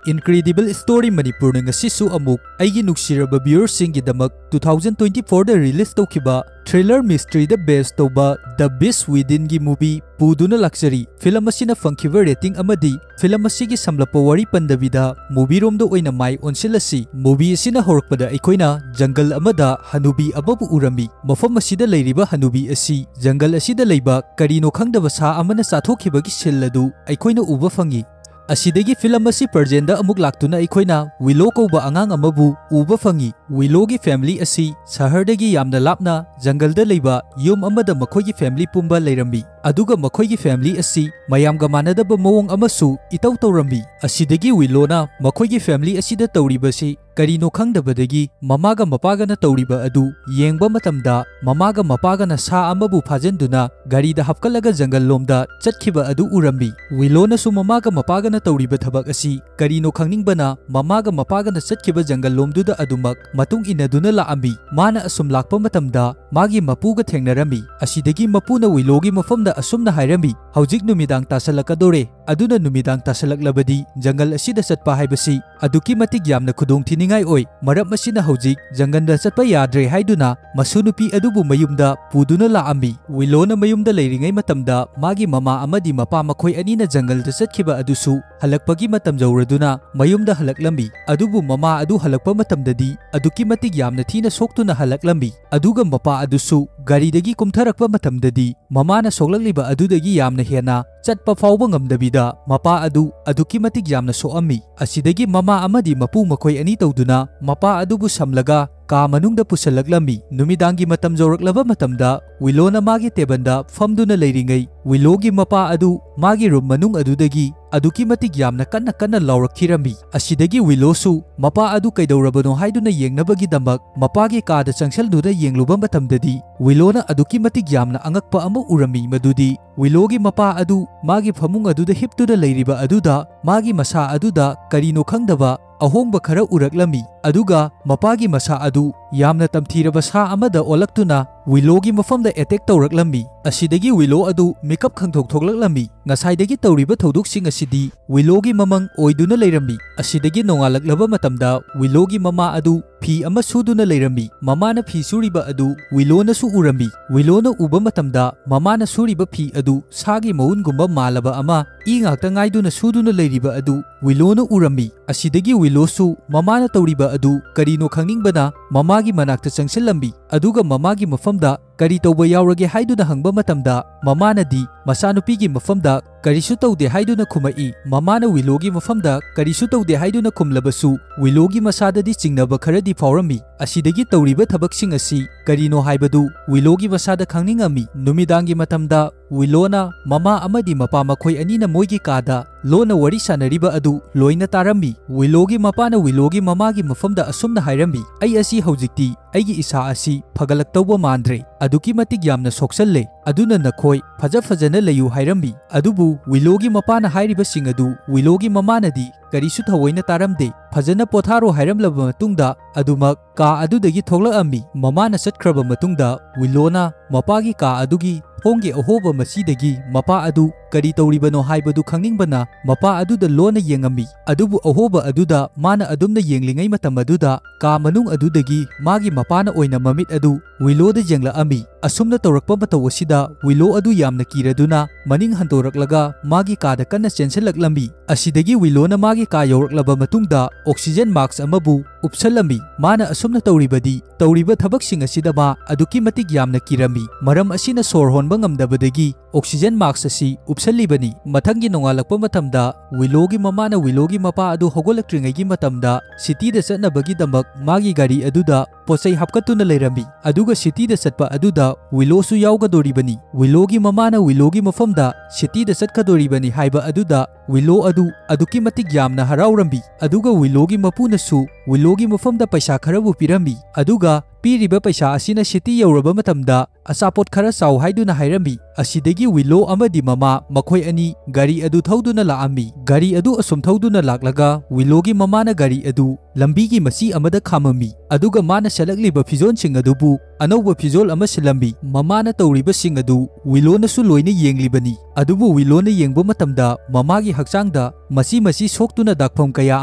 Incredible Story Manipur ngasisu amuk aigi nuksiraba viewersinggidamak 2024 da release tawkiba thriller mystery da base tawba The Beast Within gi movie puduna laksari film asina fangkiba rating amadi film asigi samlapa wari pandabida movie romda oina mai onsilasi movie asina horkpada aikoina jungle amada hanubi ababu urami mafam asida leiriba hanubi asi jungle asida leiba karino khangdaba sa amana sathokibagi silladu aikoina uba fangi asidagi film asi perjenda amuk laktuna aikoina Willow kauba angang amabu uba fangi Willow gi family asi sahardagi yamna lapna jungle da leiba yum amada makhoigi family pumba leirambi aduga makhoigi family asi mayamga manadaba mawong amasu itaw tawrambi asidagi Willow na makhoigi family asida tawribasi karino khangdabadagi mamaga mapagana tawriba adu yengba matamda mamaga mapagana sa amabu phajanduna garida hapkalaga jungle lomda chatkhiba adu urambi Willow na su mamaga mapagana tawriba thabak asi karino khangningbana mamaga mapagana chatkhiba jungle lomduda adumak matung inaduna laambi mana asum lakpa matamda magi mapuga thengnarami asidagi mapuna Willow gi mafamda asumna hairami haujik numidang tasalakadore aduna numidang tasalaklabadi jungle asida chatpa haibasi aduki matik yamna khudong ningai oi marap masina haujik janganda chatpa yadre haiduna masunupi adubu mayumda puduna laambi Willow na mayumda leiringai matamda magi mama amadi mapa makhoi anina jungle da chatkhiba adusu halakpagi matam jawraduna mayumda halaklambi adubu mama adu halakpa matamdadi aduki matik yamna thina soktuna halaklambi aduga mapa adusu garidagi kumtharakpa matamdadi mamana soklakliba adudagi yamna hena chatpa fawba ngamdabida mapa adu aduki matik yamna soammi asidagi mama amadi mapu makhoi ani tawduna mapa adubu samlaga ka manungda pusalaklambi numidangi matam jawraklaba matamda Willow na magi tebanda famduna leiringai Willow gi mapa adu magi room manung adudagi aduki matik yamna kanna lawrakhirami asidagi Willow su mapa adu kaidawrabano haiduna yengnabagi damak mapagi kada changsalduda yengluba matamdadi Willow na aduki matik yamna angakpa ama urami madudi Willow gi mapa adu magi phamung aduda hiptuda leiriba aduda magi masa aduda karino khangdaba ahongba khara uraklami aduga mapagi masa adu yamna tamthiraba sa amada olaktuna Willow gi mafamda attack tawraklami asidagi Willow adu makeup khangthok thoklaklami ngasaidagi tawriba thoduk-sing asidi Willow gi mamang oiduna leirambi asidagi nongalaklaba matamda Willow gi mama adu phi ama suduna leirambi mamana phi suriba adu Willow na su urambi Willow na uba matamda mamana suriba phi adu sagi maungumba malaba ama ingakta ngaiduna suduna leiriba adu Willow na urambi asidagi Willow su mamana tawriba adu karino khangningbana mamagi manakta changsillambi aduga mamagi mafamda kari tawba yawrage haiduna hangba matamda mamana di masanupigi mafamda karisu tawde haiduna khumai mamana Willow gi mafamda karisu tawde haiduna khumlabasu Willow gi masadadi chingnaba kharadi fawrami asidagi tawriba thabaksing asi karino haibadu Willow gi masada khangningami numidangi matamda Willow na mama amadi mapa makhoi anina moigi kada lona wari sanariba adu loina tarambi Willow gi mapana Willow gi mama gi mafamda asumna hairambi ai asi haujikti aigi isa asi phagalak tawba mandre aduki matik yamna soksalle aduna nakhoi fajana leyu hairambi adubu Willow gi mapana hairiba sing adu Willow gi mamana di karisu thawoina taramde fajana potharo hairamlaba matungda adumak ka adudagi thoklakami mamana satkraba matungda Willow na mapagi ka adugi hongi ahoba masidagi mapa adu kari tawribano haibadu khangningbana mapa aduda lona yengami adubu ahoba aduda mana adumna yenglingai matam aduda ka manung adudagi magi mapana oina mamit adu Willow da jenglaami asumna tawrakpa mataw asida Willow adu yamna kiraduna maning hantoraklaga magi kada kanna chenselaklambi asidagi Willow na magi ka yawraklaba matungda oxygen mask amabu upsalami mana asumna tawribadi tawriba thabaksing asida ma aduki matik yamna kirami maram asina sor honba ngamdabadagi oxygen mask asi upsalibani mathangi nongalakpa matamda Willow gi mamana Willow gi mapa adu hogolaktringai matamda city da chatnabagi damak magi gari aduda posai hapkatuna leirami aduga city da chatpa aduda Willow su yawgadoribani Willow gi mamana Willow gi mafamda city da chatkadoribani haiba aduda Willow adu aduki matik yamna harawrambi aduga Willow gi mapuna su Willow gi mafamda paisa kharabu pirambi aduga piriba paisa asina city yawraba matamda asapot khara saw haiduna hairambi ꯑꯁꯤꯗꯒꯤ Willow ꯑꯃꯗꯤ ꯃꯃꯥ ꯃꯈꯣꯏ ꯑꯅꯤ ꯒꯥꯔꯤ ꯑꯗꯨ ꯊꯧꯗꯨꯅ ꯂꯥꯛꯑꯝꯃꯤ꯫ ꯒꯥꯔꯤ ꯑꯗꯨ ꯑꯁꯨꯝ ꯊꯧꯗꯨꯅ ꯂꯥꯛꯂꯒ ꯋꯤꯂꯣꯒꯤ ꯃꯃꯥꯅ ꯒꯥꯔꯤ ꯑꯗꯨ ꯂꯝꯕꯤꯒꯤ ꯃꯆꯤ ꯑꯃꯗ ꯈꯥꯝꯃꯝꯃꯤ꯫ ꯑꯗꯨꯒ ꯃꯥꯅ ꯁꯦꯠꯂꯛꯂꯤꯕ ꯐꯤꯖꯣꯜꯁꯤꯡ ꯑꯗꯨꯕꯨ ꯑꯅꯧꯕ ꯐꯤꯖꯣꯜ ꯑꯃ ꯁꯤꯜꯂꯝꯃꯤ꯫ ꯃꯃꯥꯅ ꯇꯧꯔꯤꯕꯁꯤꯡ ꯑꯗꯨ ꯋꯤꯂꯣꯅꯁꯨ ꯂꯣꯏꯅ ꯌꯦꯡꯂꯤꯕꯅꯤ꯫ ꯑꯗꯨꯕꯨ ꯋꯤꯂꯣꯅ ꯌꯦꯡꯕ ꯃꯇꯝꯗ ꯃꯃꯥꯒꯤ ꯍꯛꯆꯥꯡꯗ ꯃꯆꯤ ꯁꯣꯛꯇꯨꯅ ꯗꯥꯛꯐꯝ ꯀꯌꯥ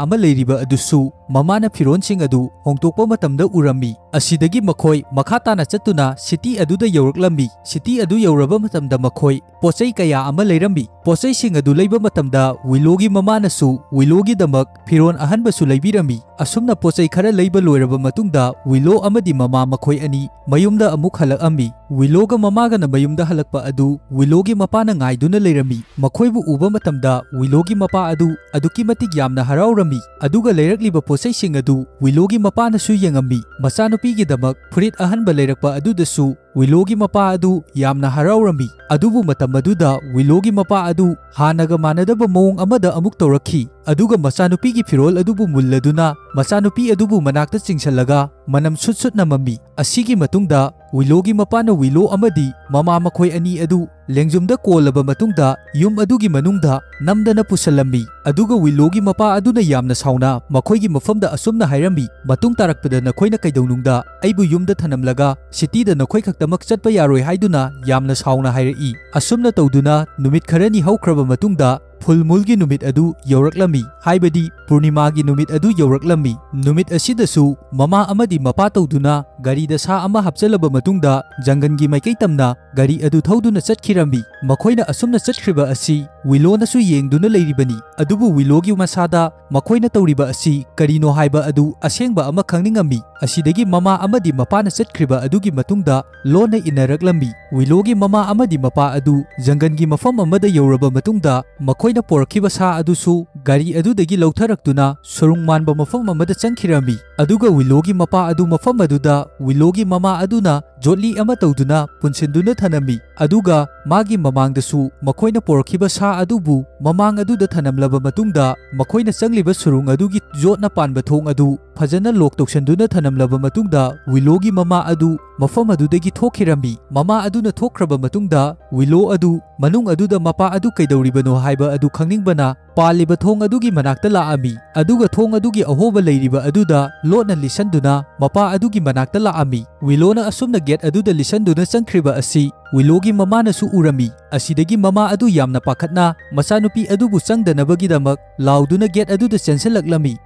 ꯑꯃ ꯂꯩꯔꯤꯕ ꯑꯗꯨꯁꯨ ꯃꯃꯥꯅ ꯐꯤꯔꯣꯜꯁꯤꯡ ꯑꯗꯨ ꯍꯣꯡꯗꯣꯛꯄ ꯃꯇꯝꯗ ꯎꯔꯝꯃꯤ꯫ ꯑꯁꯤꯗꯒꯤ ꯃꯈꯣꯏ ꯃꯈꯥ ꯇꯥꯅ ꯆꯠꯇꯨꯅ ꯁꯤꯇꯤ ꯑꯗꯨꯗ ꯌꯧꯔꯛꯂꯝꯃꯤ꯫ ꯁꯤꯇꯤ ꯑꯗꯨ ꯌꯧꯔꯕ ꯃꯇꯝꯗ ꯃꯈꯣꯏ ꯄꯣꯠꯆꯩ ꯀꯌꯥ ꯑꯃ ꯂꯩꯔꯝꯃꯤ꯫ ꯄꯣꯠꯆꯩꯁꯤꯡ ꯑꯗꯨ ꯂꯩꯕ ꯃꯇꯝꯗ ꯋꯤꯂꯣꯒꯤ ꯃꯃꯥꯅꯁꯨ ꯋꯤꯂꯣꯒꯤꯗꯃꯛ ꯐꯤꯔꯣꯜ ꯑꯍꯟꯕꯁꯨ ꯂꯩꯕꯤꯔꯝꯃꯤ꯫ ꯑꯁꯨꯝꯅ ꯄꯣꯠꯆꯩ ꯈꯔ ꯂꯩꯕ ꯂꯣꯏꯔꯕ ꯃꯇꯨꯡꯗ ꯋꯤꯂꯣ ꯑꯃꯗꯤ ꯃꯃꯥ ꯃꯈꯣꯏ ꯑꯅꯤ ꯃꯌꯨꯝꯗ ꯑꯃꯨꯛ ꯍꯜꯂꯛꯑꯝꯃꯤ꯫ ꯋꯤꯂꯣꯒ ꯃꯃꯥꯒꯅ ꯃꯌꯨꯝꯗ ꯍꯜꯂꯛꯄ ꯑꯗꯨ ꯋꯤꯂꯣꯒꯤ ꯃꯄꯥꯅ ꯉꯥꯏꯗꯨꯅ ꯂꯩꯔꯝꯃꯤ꯫ ꯃꯈꯣꯏꯕꯨ ꯎꯕ ꯃꯇꯝꯗ ꯋꯤꯂꯣꯒꯤ ꯃꯄꯥ ꯑꯗꯨ ꯑꯗꯨꯛꯀꯤ ꯃꯇꯤꯛ ꯌꯥꯝꯅ ꯍꯔꯥꯎꯔꯝꯃꯤ꯫ ꯑꯗꯨꯒ ꯂꯩꯔꯛꯂꯤꯕ ꯄꯣꯠꯆꯩꯁꯤꯡ ꯑꯗꯨ ꯋꯤꯂꯣꯒꯤ ꯃꯄꯥꯅꯁꯨ ꯌꯦꯡꯉꯝꯃꯤ꯫ ꯃꯆꯥꯅꯨꯄꯤꯒꯤꯗꯃꯛ ꯐꯨꯔꯤꯠ ꯑꯍꯟꯕ ꯂꯩꯔꯛꯄ ꯑꯗꯨꯗꯁꯨ ꯋꯤꯂꯣꯒꯤ ꯃꯄꯥ ꯑꯗꯨ ꯌꯥꯝꯅ ꯍꯔꯥꯎꯔꯝꯃꯤ꯫ ꯑꯗꯨꯕꯨ ꯃꯇꯝ ꯑꯗꯨꯗ ꯋꯤꯂꯣꯒꯤ ꯃꯄꯥ ꯑꯗꯨ ꯍꯥꯟꯅꯒ ꯃꯥꯟꯅꯗꯕ ꯃꯑꯣꯡ ꯑꯃꯗ ꯑꯃꯨꯛ ꯇꯧꯔꯛꯈꯤ꯫ ꯑꯗꯨꯒ ꯃꯆꯥꯅꯨꯄꯤꯒꯤ ꯐꯤꯔꯣꯜ ꯑꯗꯨꯕꯨ ꯃꯨꯜꯂꯗꯨꯅ ꯃꯆꯥꯅꯨꯄꯤ ꯑꯗꯨꯕꯨ ꯃꯅꯥꯛꯇ ꯆꯤꯡꯁꯤꯜꯂꯒ ꯃꯅꯝ ꯁꯨꯠ ꯅꯝꯃꯝꯃꯤ꯫ ꯑꯁꯤꯒꯤ ꯃꯇꯨꯡꯗ ꯋꯤꯂꯣꯒꯤ ꯃꯄꯥꯅ ꯋꯤꯂꯣ ꯑꯃꯗꯤ ꯃꯃꯥ ꯃꯈꯣꯏ ꯑꯅꯤ ꯑꯗꯨ ꯂꯦꯡꯖꯨꯝꯗ ꯀꯣꯜꯂꯕ ꯃꯇꯨꯡꯗ ꯌꯨꯝ ꯑꯗꯨꯒꯤ ꯃꯅꯨꯡꯗ ꯅꯝꯗꯅ ꯄꯨꯁꯜꯂꯝꯃꯤ꯫ ꯑꯗꯨꯒ ꯋꯤꯂꯣꯒꯤ ꯃꯄꯥ ꯑꯗꯨꯅ ꯌꯥꯝꯅ ꯁꯥꯎꯅ ꯃꯈꯣꯏꯒꯤ ꯃꯐꯝꯗ ꯑꯁꯨꯝꯅ ꯍꯥꯏꯔꯝꯃꯤ, ꯃꯇꯨꯡ ꯇꯥꯔꯛꯄꯗ ꯅꯈꯣꯏꯅ ꯀꯩꯗꯧꯅꯨꯡꯗ ꯑꯩꯕꯨ ꯌꯨꯝꯗ ꯊꯅꯝꯂꯒ ꯁꯤꯇꯤꯗ ꯅꯈꯣꯏ ꯈꯛꯇꯃꯛ ꯆꯠꯄ ꯌꯥꯔꯣꯏ ꯍꯥꯏꯗꯨꯅ ꯌꯥꯝꯅ ꯁꯥꯎꯅ ꯍꯥꯏꯔꯛꯏ꯫ ꯑꯁꯨꯝꯅ ꯇꯧꯗꯨꯅ ꯅꯨꯃꯤꯠ ꯈꯔꯅꯤ ꯍꯧꯈ꯭ꯔꯕ ꯃꯇꯨꯡꯗ ꯐꯨꯜ ꯃꯨꯜꯒꯤ ꯅꯨꯃꯤꯠ ꯑꯗꯨ ꯌꯧꯔꯛꯂꯝꯃꯤ, ꯍꯥꯏꯕꯗꯤ ꯄꯨꯔꯅꯤꯃꯥꯒꯤ ꯅꯨꯃꯤꯠ ꯑꯗꯨ ꯌꯧꯔꯛꯂꯝꯃꯤ꯫ ꯅꯨꯃꯤꯠ ꯑꯁꯤꯗꯁꯨ ꯃꯃꯥ ꯑꯃꯗꯤ ꯃꯄꯥ ꯇꯧꯗꯨꯅ ꯒꯥꯔꯤꯗ ꯁꯥ ꯑꯃ ꯍꯥꯞꯆꯜꯂꯕ ꯃꯇꯨꯡꯗ ꯖꯪꯒꯜꯒꯤ ꯃꯥꯏꯀꯩ ꯇꯝꯅ ꯒꯥꯔꯤ ꯑꯗꯨ ꯊꯧꯗꯨꯅ ꯆꯠꯈꯤꯔꯝꯃꯤ꯫ ꯃꯈꯣꯏꯅ ꯑꯁꯨꯝꯅ ꯆꯠꯈ꯭ꯔꯤꯕ ꯑꯁꯤ ꯋꯤꯂꯣꯅꯁꯨ ꯌꯦꯡꯗꯨꯅ ꯂꯩꯔꯤꯕꯅꯤ꯫ ꯑꯗꯨꯕꯨ ꯋꯤꯂꯣꯒꯤ ꯃꯁꯥꯗ ꯃꯈꯣꯏꯅ ꯇꯧꯔꯤꯕ ꯑꯁꯤ ꯀꯔꯤꯅꯣ ꯍꯥꯏꯕ ꯑꯗꯨ ꯑꯁꯦꯡꯕ ꯑꯃ ꯈꯪꯅꯤꯡꯉꯝꯃꯤ꯫ ꯑꯁꯤꯗꯒꯤ ꯃꯃꯥ ꯑꯃꯗꯤ ꯃꯄꯥꯅ ꯆꯠꯈ꯭ꯔꯤꯕ ꯑꯗꯨꯒꯤ ꯃꯇꯨꯡꯗ ꯂꯣꯟꯅ ꯏꯟꯅꯔꯛꯂꯝꯃꯤ꯫ ꯋꯤꯂꯣꯒꯤ ꯃꯃꯥ ꯑꯃꯗꯤ ꯃꯄꯥ ꯑꯗꯨ ꯖꯪꯒꯜꯒꯤ ꯃꯐꯝ ꯑꯃꯗ ꯌꯧꯔꯕ ꯃꯇꯨꯡꯗ ꯃꯈꯣꯏꯅ ꯄꯣꯔꯛꯈꯤꯕ ꯁꯥ ꯑꯗꯨꯁꯨ ꯒꯥꯔꯤ ꯑꯗꯨꯗꯒꯤ ꯂꯧꯊꯔꯛꯇꯨꯅ ꯁꯨꯔꯨꯡ ꯃꯥꯟꯕ ꯃꯐꯝ ꯑꯃꯗ ꯆꯪꯈꯤꯔꯝꯃꯤ꯫ ꯑꯗꯨꯒ ꯋꯤꯂꯣꯒꯤ ꯃꯄꯥ ꯑꯗꯨ ꯃꯐꯝ ꯑꯗꯨꯗ ꯋꯤꯂꯣꯒꯤ ꯃꯃꯥ ꯑꯗꯨꯅ ꯖꯣꯠꯂꯤ ꯑꯃ ꯇꯧꯗꯨꯅ ꯄꯨꯟꯁꯤꯟꯗꯨꯅ ꯊꯅꯝꯃꯤ꯫ ꯑꯗꯨꯒ ꯃꯥꯒꯤ ꯃꯃꯥꯡꯗꯁꯨ ꯃꯈꯣꯏꯅ ꯄꯣꯔꯛꯈꯤꯕ ꯁꯥ ꯑꯗꯨꯕꯨ ꯃꯃꯥꯡ ꯑꯗꯨꯗ ꯊꯅꯝꯂꯕ ꯃꯇꯨꯡꯗ ꯃꯈꯣꯏꯅ ꯆꯪꯂꯤꯕ ꯁꯨꯔꯨꯡ ꯑꯗꯨꯒꯤ ꯖꯣꯠꯅ ꯄꯥꯟꯕ ꯊꯣꯡ ꯑꯗꯨ ꯐꯖꯅ ꯂꯣꯛ ꯇꯧꯁꯟꯗꯨꯅ ꯊꯅꯝꯂꯕ ꯃꯇꯨꯡꯗ ꯋꯤꯂꯣꯒꯤ ꯃꯃꯥ ꯑꯗꯨ ꯃꯐꯝ ꯑꯗꯨꯗꯒꯤ ꯊꯣꯛꯈꯤꯔꯝꯃꯤ꯫ ꯃꯃꯥ ꯑꯗꯨꯅ ꯊꯣꯛꯈ꯭ꯔꯕ ꯃꯇꯨꯡꯗ ꯋꯤꯂꯣ ꯑꯗꯨ ꯃꯅꯨꯡ ꯑꯗꯨꯗ ꯃꯄꯥ ꯑꯗꯨ ꯀꯩꯗꯧꯔꯤꯕꯅꯣ ꯍꯥꯏꯕ ꯑꯗꯨ ꯈꯪꯅꯤꯡꯕꯅ ꯄꯥꯜꯂꯤꯕ ꯊꯣꯡ ꯑꯗꯨꯒꯤ ꯃꯅꯥꯛꯇ ꯂꯥꯛꯑꯝꯃꯤ꯫ ꯑꯗꯨꯒ ꯊꯣꯡ ꯑꯗꯨꯒꯤ ꯑꯍꯣꯕ ꯂꯩꯔꯤꯕ ꯑꯗꯨꯗ ꯂꯣꯠꯅ ꯂꯤꯁꯟꯗꯨꯅ ꯃꯄꯥ ꯑꯗꯨꯒꯤ ꯃꯅꯥꯛꯇ ꯂꯥꯛꯑꯝꯃꯤ꯫ ꯋꯤꯂꯣꯅ ꯑꯁꯨꯝꯅ ꯒꯦꯠ ꯑꯗꯨꯗ ꯂꯤꯁꯟꯗꯨꯅ ꯆꯪꯈ꯭ꯔꯤꯕ ꯑꯁꯤ ꯋꯤꯂꯣꯒꯤ ꯃꯃꯥꯅꯁꯨ ꯎꯔꯝꯃꯤ꯫ ꯑꯁꯤꯗꯒꯤ ꯃꯃꯥ ꯑꯗꯨ ꯌꯥꯝꯅ ꯄꯥꯈꯠꯅ ꯃꯆꯥꯅꯨꯄꯤ ꯑꯗꯨꯕꯨ ꯆꯪꯗꯅꯕꯒꯤꯗꯃꯛ ꯂꯥꯎꯗꯨꯅ ꯒꯦꯠ ꯑꯗꯨꯗ ꯆꯦꯟꯁꯤꯜꯂꯛꯂꯝꯃꯤ꯫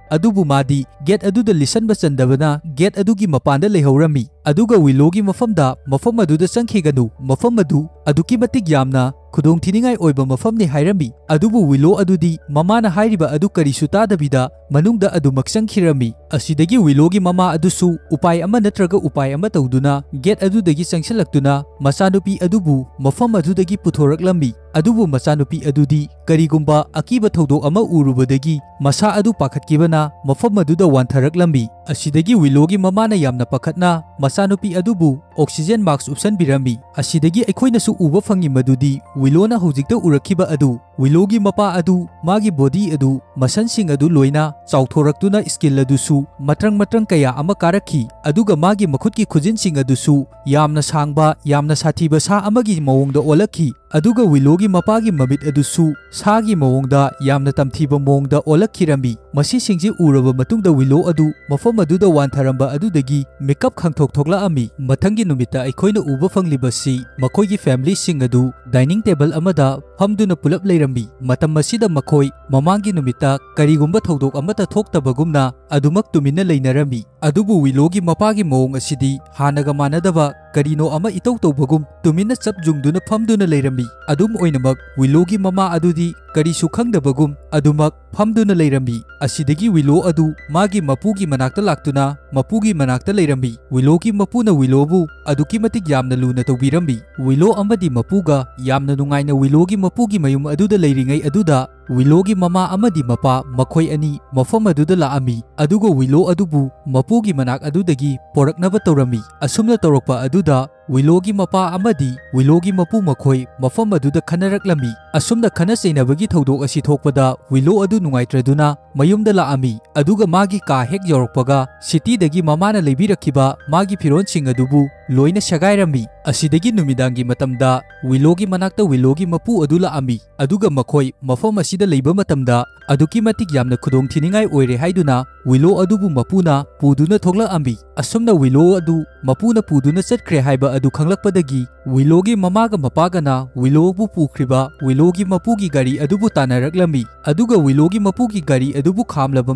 ꯑꯗꯨꯕꯨ ꯃꯥꯗꯤ ꯒꯦꯠ ꯑꯗꯨꯗ ꯂꯤꯁꯟꯕ ꯆꯟꯗꯕꯅ ꯒꯦꯠ ꯑꯗꯨꯒꯤ ꯃꯄꯥꯟꯗ ꯂꯩꯍꯧꯔꯝꯃꯤ꯫ ꯑꯗꯨꯒ ꯋꯤꯂꯣꯒꯤ ꯃꯐꯝꯗ ꯃꯐꯝ ꯑꯗꯨꯗ ꯆꯪꯈꯤꯒꯅꯨ, ꯃꯐꯝ ꯑꯗꯨ ꯑꯗꯨꯛꯀꯤ ꯃꯇꯤꯛ ꯌꯥꯝꯅ ꯈꯨꯗꯣꯡꯊꯤꯅꯤꯡꯉꯥꯏ ꯑꯣꯏꯕ ꯃꯐꯝꯅꯤ ꯍꯥꯏꯔꯝꯃꯤ꯫ ꯑꯗꯨꯕꯨ ꯋꯤꯂꯣ ꯑꯗꯨꯗꯤ ꯃꯃꯥꯅ ꯍꯥꯏꯔꯤꯕ ꯑꯗꯨ ꯀꯔꯤꯁꯨ ꯇꯥꯗꯕꯤꯗ ꯃꯅꯨꯡꯗ ꯑꯗꯨꯃꯛ ꯆꯪꯈꯤꯔꯝꯃꯤ꯫ ꯑꯁꯤꯗꯒꯤ ꯋꯤꯂꯣꯒꯤ ꯃꯃꯥ ꯑꯗꯨꯁꯨ ꯎꯄꯥꯏ ꯑꯃ ꯅꯠꯇ꯭ꯔꯒ ꯎꯄꯥꯏ ꯑꯃ ꯇꯧꯗꯨꯅ ꯒꯦꯠ ꯑꯗꯨꯗꯒꯤ ꯆꯪꯁꯤꯜꯂꯛꯇꯨꯅ ꯃꯆꯥꯅꯨꯄꯤ ꯑꯗꯨꯕꯨ ꯃꯐꯝ ꯑꯗꯨꯗꯒꯤ ꯄꯨꯊꯣꯔꯛꯂꯝꯃꯤ꯫ ꯑꯗꯨꯕꯨ ꯃꯆꯥꯅꯨꯄꯤ ꯑꯗꯨꯗꯤ ꯀꯔꯤꯒꯨꯝꯕ ꯑꯀꯤꯕ ꯊꯧꯗꯣꯛ ꯑꯃ ꯎꯔꯨꯕꯗꯒꯤ ꯃꯁꯥ ꯑꯗꯨ ꯄꯥꯈꯠꯈꯤꯕꯅ ꯃꯐꯝ ꯑꯗꯨꯗ ꯋꯥꯟꯊꯔꯛꯂꯝꯃꯤ꯫ ꯑꯁꯤꯗꯒꯤ ꯋꯤꯂꯣꯒꯤ ꯃꯃꯥꯅ ꯌꯥꯝꯅ ꯄꯥꯈꯠꯅ ꯃꯆꯥꯅꯨꯄꯤ ꯑꯗꯨꯕꯨ ꯑꯣꯛꯁꯤꯖꯦꯟ ꯃꯥꯛꯁ ꯎꯞꯁꯟꯕꯤꯔꯝꯃꯤ꯫ ꯑꯁꯤꯗꯒꯤ ꯑꯩꯈꯣꯏꯅꯁꯨ ꯎꯕ ꯐꯪꯉꯤ ꯃꯗꯨꯗꯤ ꯋꯤꯂꯣꯅ ꯍꯧꯖꯤꯛꯇ ꯎꯔꯛꯈꯤꯕ ꯑꯗꯨ ꯋꯤꯂꯣꯒꯤ ꯃꯄꯥ ꯑꯗꯨ ꯃꯥꯒꯤ ꯕꯣꯗꯤ ꯑꯗꯨ ꯃꯁꯟꯁꯤꯡ ꯑꯗꯨ ꯂꯣꯏꯅ ꯆꯥꯎꯊꯣꯔꯛꯇꯨꯅ ꯁ꯭ꯀꯤꯜ ꯑꯗꯨꯁꯨ ꯃꯇ꯭ꯔꯪꯀꯌꯥ ꯑꯃ ꯀꯥꯔꯛꯈꯤ꯫ ꯑꯗꯨꯒ ꯃꯥꯒꯤ ꯃꯈꯨꯠꯀꯤ ꯈꯨꯖꯤꯟꯁꯤꯡ ꯑꯗꯨꯁꯨ ꯌꯥꯝꯅ ꯁꯥꯡꯕ ꯌꯥꯝꯅ ꯁꯥꯊꯤꯕ ꯁꯥ ꯑꯃꯒꯤ ꯃꯑꯣꯡꯗ ꯑꯣꯜꯂꯛꯈꯤ꯫ ꯑꯗꯨꯒ ꯋꯤꯂꯣꯒꯤ ꯃꯄꯥꯒꯤ ꯃꯃꯤꯠ ꯑꯗꯨꯁꯨ ꯁꯥꯒꯤ ꯃꯑꯣꯡꯗ ꯌꯥꯝꯅ ꯇꯝꯊꯤꯕ ꯃꯑꯣꯡꯗ ꯑꯣꯜꯂꯛꯈꯤꯔꯝꯃꯤ꯫ ꯃꯁꯤꯁꯤꯡꯁꯤ ꯎꯔꯕ ꯃꯇꯨꯡꯗ ꯋꯤꯂꯣ ꯑꯗꯨ ꯃꯐꯝ ꯑꯗꯨꯗ ꯋꯥꯟꯊꯔꯝꯕ ꯑꯗꯨꯗꯒꯤ ꯃꯤꯀꯞ ꯈꯪꯊꯣꯛ ꯊꯣꯛꯂꯛꯑꯝꯃꯤ꯫ ꯃꯊꯪꯒꯤ ꯅꯨꯃꯤꯠꯇ ꯑꯩꯈꯣꯏꯅ ꯎꯕ ꯐꯪꯂꯤꯕꯁꯤ ꯃꯈꯣꯏꯒꯤ ꯐꯦꯃꯤꯂꯤꯁꯤꯡ ꯑꯗꯨ ꯗꯥꯏꯅꯤꯡ ꯇꯦꯕꯜ ꯑꯃꯗ ꯐꯝꯗꯨꯅ ꯄꯨꯂꯞ ꯂꯩꯔꯝꯃꯤ꯫ ꯃꯇꯝ ꯑꯁꯤꯗ ꯃꯈꯣꯏ ꯃꯃꯥꯡꯒꯤ ꯅꯨꯃꯤꯠꯇ ꯀꯔꯤꯒꯨꯝꯕ ꯊꯧꯗꯣꯛ ꯑꯃꯠꯇ ꯊꯣꯛꯇꯕꯒꯨꯝꯅ ꯑꯗꯨꯃꯛ ꯇꯨꯃꯤꯟꯅ ꯂꯩꯅꯔꯝꯃꯤ꯫ ꯑꯗꯨꯕꯨ ꯋꯤꯂꯣꯒꯤ ꯃꯄꯥꯒꯤ ꯃꯑꯣꯡ ꯑꯁꯤꯗꯤ ꯍꯥꯟꯅꯒ ꯃꯥꯟꯅꯗꯕ ꯀꯔꯤꯅꯣ ꯑꯃ ꯏꯇꯧ ꯇꯧꯕꯒꯨꯝ ꯇꯨꯃꯤꯟꯅ ꯆꯞ ꯌꯨꯡꯗꯨꯅ ꯐꯝꯗꯨꯅ ꯂꯩꯔꯝꯃꯤ꯫ ꯑꯗꯨꯝ ꯑꯣꯏꯅꯃꯛ ꯋꯤꯂꯣꯒꯤ ꯃꯃꯥ ꯑꯗꯨꯗꯤ ꯀꯔꯤꯁꯨ ꯈꯪꯗꯕꯒꯨꯝ ꯑꯗꯨꯃꯛ ꯐꯝꯗꯨꯅ ꯂꯩꯔꯝꯃꯤ꯫ ꯑꯁꯤꯗꯒꯤ ꯋꯤꯂꯣ ꯑꯗꯨ ꯃꯥꯒꯤ ꯃꯄꯨꯒꯤ ꯃꯅꯥꯛꯇ ꯂꯥꯛꯇꯨꯅ ꯃꯄꯨꯒꯤ ꯃꯅꯥꯛꯇ ꯂꯩꯔꯝꯃꯤ꯫ ꯋꯤꯂꯣꯒꯤ ꯃꯄꯨꯅ ꯋꯤꯂꯣꯕꯨ ꯑꯗꯨꯛꯀꯤ ꯃꯇꯤꯛ ꯌꯥꯝꯅ ꯂꯨꯅ ꯇꯧꯕꯤꯔꯝꯃꯤ꯫ ꯋꯤꯂꯣ ꯑꯃꯗꯤ ꯃꯄꯨꯒ ꯌꯥꯝꯅ ꯅꯨꯡꯉꯥꯏꯅ ꯋꯤꯂꯣꯒꯤ ꯃꯄꯨꯒꯤ ꯃꯌꯨꯝ ꯑꯗꯨꯗ ꯂꯩꯔꯤꯉꯩ ꯑꯗꯨꯗ ꯋꯤꯂꯣꯒꯤ ꯃꯃꯥ ꯑꯃꯗꯤ ꯃꯄꯥ ꯃꯈꯣꯏ ꯑꯅꯤ ꯃꯐꯝ ꯑꯗꯨꯗ ꯂꯥꯛꯑꯝꯃꯤ꯫ ꯑꯗꯨꯒ ꯋꯤꯂꯣ ꯑꯗꯨꯕꯨ ꯃꯄꯨꯒꯤ ꯃꯅꯥꯛ ꯑꯗꯨꯗꯒꯤ ꯄꯣꯔꯛꯅꯕ ꯇꯧꯔꯝꯃꯤ꯫ ꯑꯁꯨꯝꯅ ꯇꯧꯔꯛꯄ ꯑꯗꯨꯗ ꯋꯤꯂꯣꯒꯤ ꯃꯄꯥ ꯑꯃꯗꯤ ꯋꯤꯂꯣꯒꯤ ꯃꯄꯨ ꯃꯈꯣꯏ ꯃꯐꯝ ꯑꯗꯨꯗ ꯈꯟꯅꯔꯛꯂꯝꯃꯤ꯫ ꯑꯁꯨꯝꯅ ꯈꯟꯅ ꯆꯩꯅꯕꯒꯤ ꯊꯧꯗꯣꯛ ꯑꯁꯤ ꯊꯣꯛꯄꯗ ꯋꯤꯂꯣ ꯑꯗꯨ ꯅꯨꯡꯉꯥꯏꯇ꯭ꯔꯗꯨꯅ ꯃꯌꯨꯝꯗ ꯂꯥꯛꯑꯝꯃꯤ, ꯑꯗꯨꯒ ꯃꯥꯒꯤ ꯀꯥ ꯍꯦꯛ ꯌꯧꯔꯛꯄꯒ ꯁꯤꯇꯤꯗꯒꯤ ꯃꯃꯥꯅ ꯂꯩꯕꯤꯔꯛꯈꯤꯕ ꯃꯥꯒꯤ ꯐꯤꯔꯣꯜꯁꯤꯡ ꯑꯗꯨꯕꯨ ꯂꯣꯏꯅ ꯁꯦꯒꯥꯏꯔꯝꯃꯤ꯫ ꯑꯁꯤꯗꯒꯤ ꯅꯨꯃꯤꯗꯥꯡꯒꯤ ꯃꯇꯝꯗ ꯋꯤꯂꯣꯒꯤ ꯃꯅꯥꯛꯇ ꯋꯤꯂꯣꯒꯤ ꯃꯄꯨ ꯑꯗꯨ ꯂꯥꯛꯑꯝꯃꯤ, ꯑꯗꯨꯒ ꯃꯈꯣꯏ ꯃꯐꯝ ꯑꯁꯤꯗ ꯂꯩꯕ ꯃꯇꯝꯗ ꯑꯗꯨꯛꯀꯤ ꯃꯇꯤꯛ ꯌꯥꯝꯅ ꯈꯨꯗꯣꯡꯊꯤꯅꯤꯡꯉꯥꯏ ꯑꯣꯏꯔꯦ ꯍꯥꯏꯗꯨꯅ ꯋꯤꯂꯣ ꯑꯗꯨꯕꯨ ꯃꯄꯨꯅ ꯄꯨꯗꯨꯅ ꯊꯣꯛꯂꯛꯑꯝꯃꯤ꯫ ꯑꯁꯨꯝꯅ ꯋꯤꯂꯣ ꯑꯗꯨ ꯃꯄꯨꯅ ꯄꯨꯗꯨꯅ ꯆꯠꯈ꯭ꯔꯦ ꯍꯥꯏꯕ ꯑꯗꯨ ꯈꯪꯂꯛꯄꯗꯒꯤ ꯋꯤꯂꯣꯒꯤ ꯃꯃꯥꯒ ꯃꯄꯥꯒꯅ ꯋꯤꯂꯣꯕꯨ ꯄꯨꯈ꯭ꯔꯤꯕ ꯋꯤꯂꯣꯒꯤ ꯃꯄꯨꯒꯤ ꯒꯥꯔꯤ ꯑꯗꯨꯕꯨ ꯇꯥꯟꯅꯔꯛꯂꯝꯃꯤ, ꯑꯗꯨꯒ ꯋꯤꯂꯣꯒꯤ ꯃꯄꯨꯒꯤ ꯒꯥꯔꯤ ꯑꯗꯨꯕꯨ ꯈꯥꯝꯂꯕ